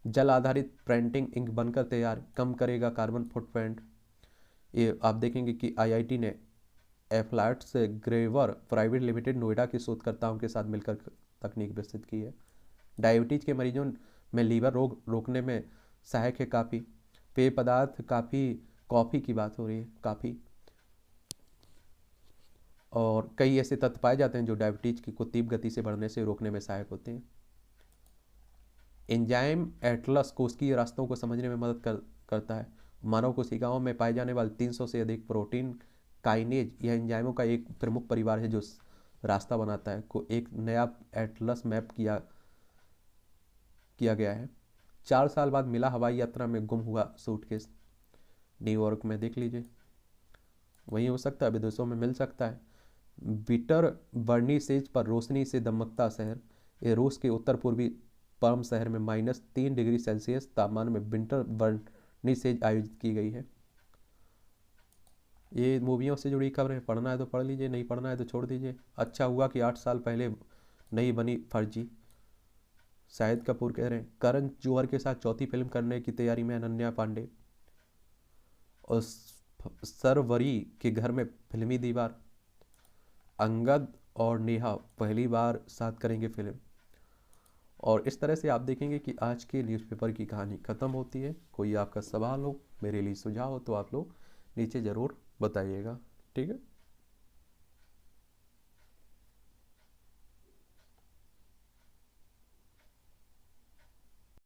जल आधारित प्रिंटिंग इंक बनकर तैयार, कम करेगा कार्बन फुटप्रिंट। ये आप देखेंगे कि आईआईटी ने एफ्लाट्स ग्रेवर प्राइवेट लिमिटेड नोएडा के शोधकर्ताओं के साथ मिलकर तकनीक विकसित की है। डायबिटीज के मरीजों में लीवर रोग रोकने में सहायक है काफ़ी। पेय पदार्थ कॉफ़ी की बात हो रही है, काफ़ी, और कई ऐसे तत्व पाए जाते हैं जो डायबिटीज की को तीव्र गति से बढ़ने से रोकने में सहायक होते हैं। एंजाइम एटलस कोशिकीय रास्तों को समझने में मदद करता है। मानव कोशिकाओं में पाए जाने वाले 300 से अधिक प्रोटीन काइनेज, यह एंजाइमों का एक प्रमुख परिवार है जो रास्ता बनाता है। को एक नया एटलस मैप किया गया है। 4 साल बाद मिला हवाई यात्रा में गुम हुआ सूटकेस, न्यूयॉर्क में, देख लीजिए, वहीं हो सकता है, विदेशों में मिल सकता है। बीटर बर्नीसेज पर रोशनी से दमकता शहर, ये रूस के उत्तर पूर्वी पर्म शहर में -3 डिग्री सेल्सियस तापमान में विंटर बर्नीसेज आयोजित की गई है। ये मूवियों से जुड़ी खबरें, पढ़ना है तो पढ़ लीजिए, नहीं पढ़ना है तो छोड़ दीजिए। अच्छा हुआ कि 8 साल पहले नहीं बनी फर्जी, शाहिद कपूर कह रहे हैं। करण जौहर के साथ चौथी फिल्म करने की तैयारी में अनन्या पांडे। और सरवरी के घर में फिल्मी दीवार, अंगद और नेहा पहली बार साथ करेंगे फिल्म। और इस तरह से आप देखेंगे कि आज के न्यूज़पेपर की कहानी ख़त्म होती है। कोई आपका सवाल हो, मेरे लिए सुझाव हो, तो आप लोग नीचे ज़रूर बताइएगा, ठीक है।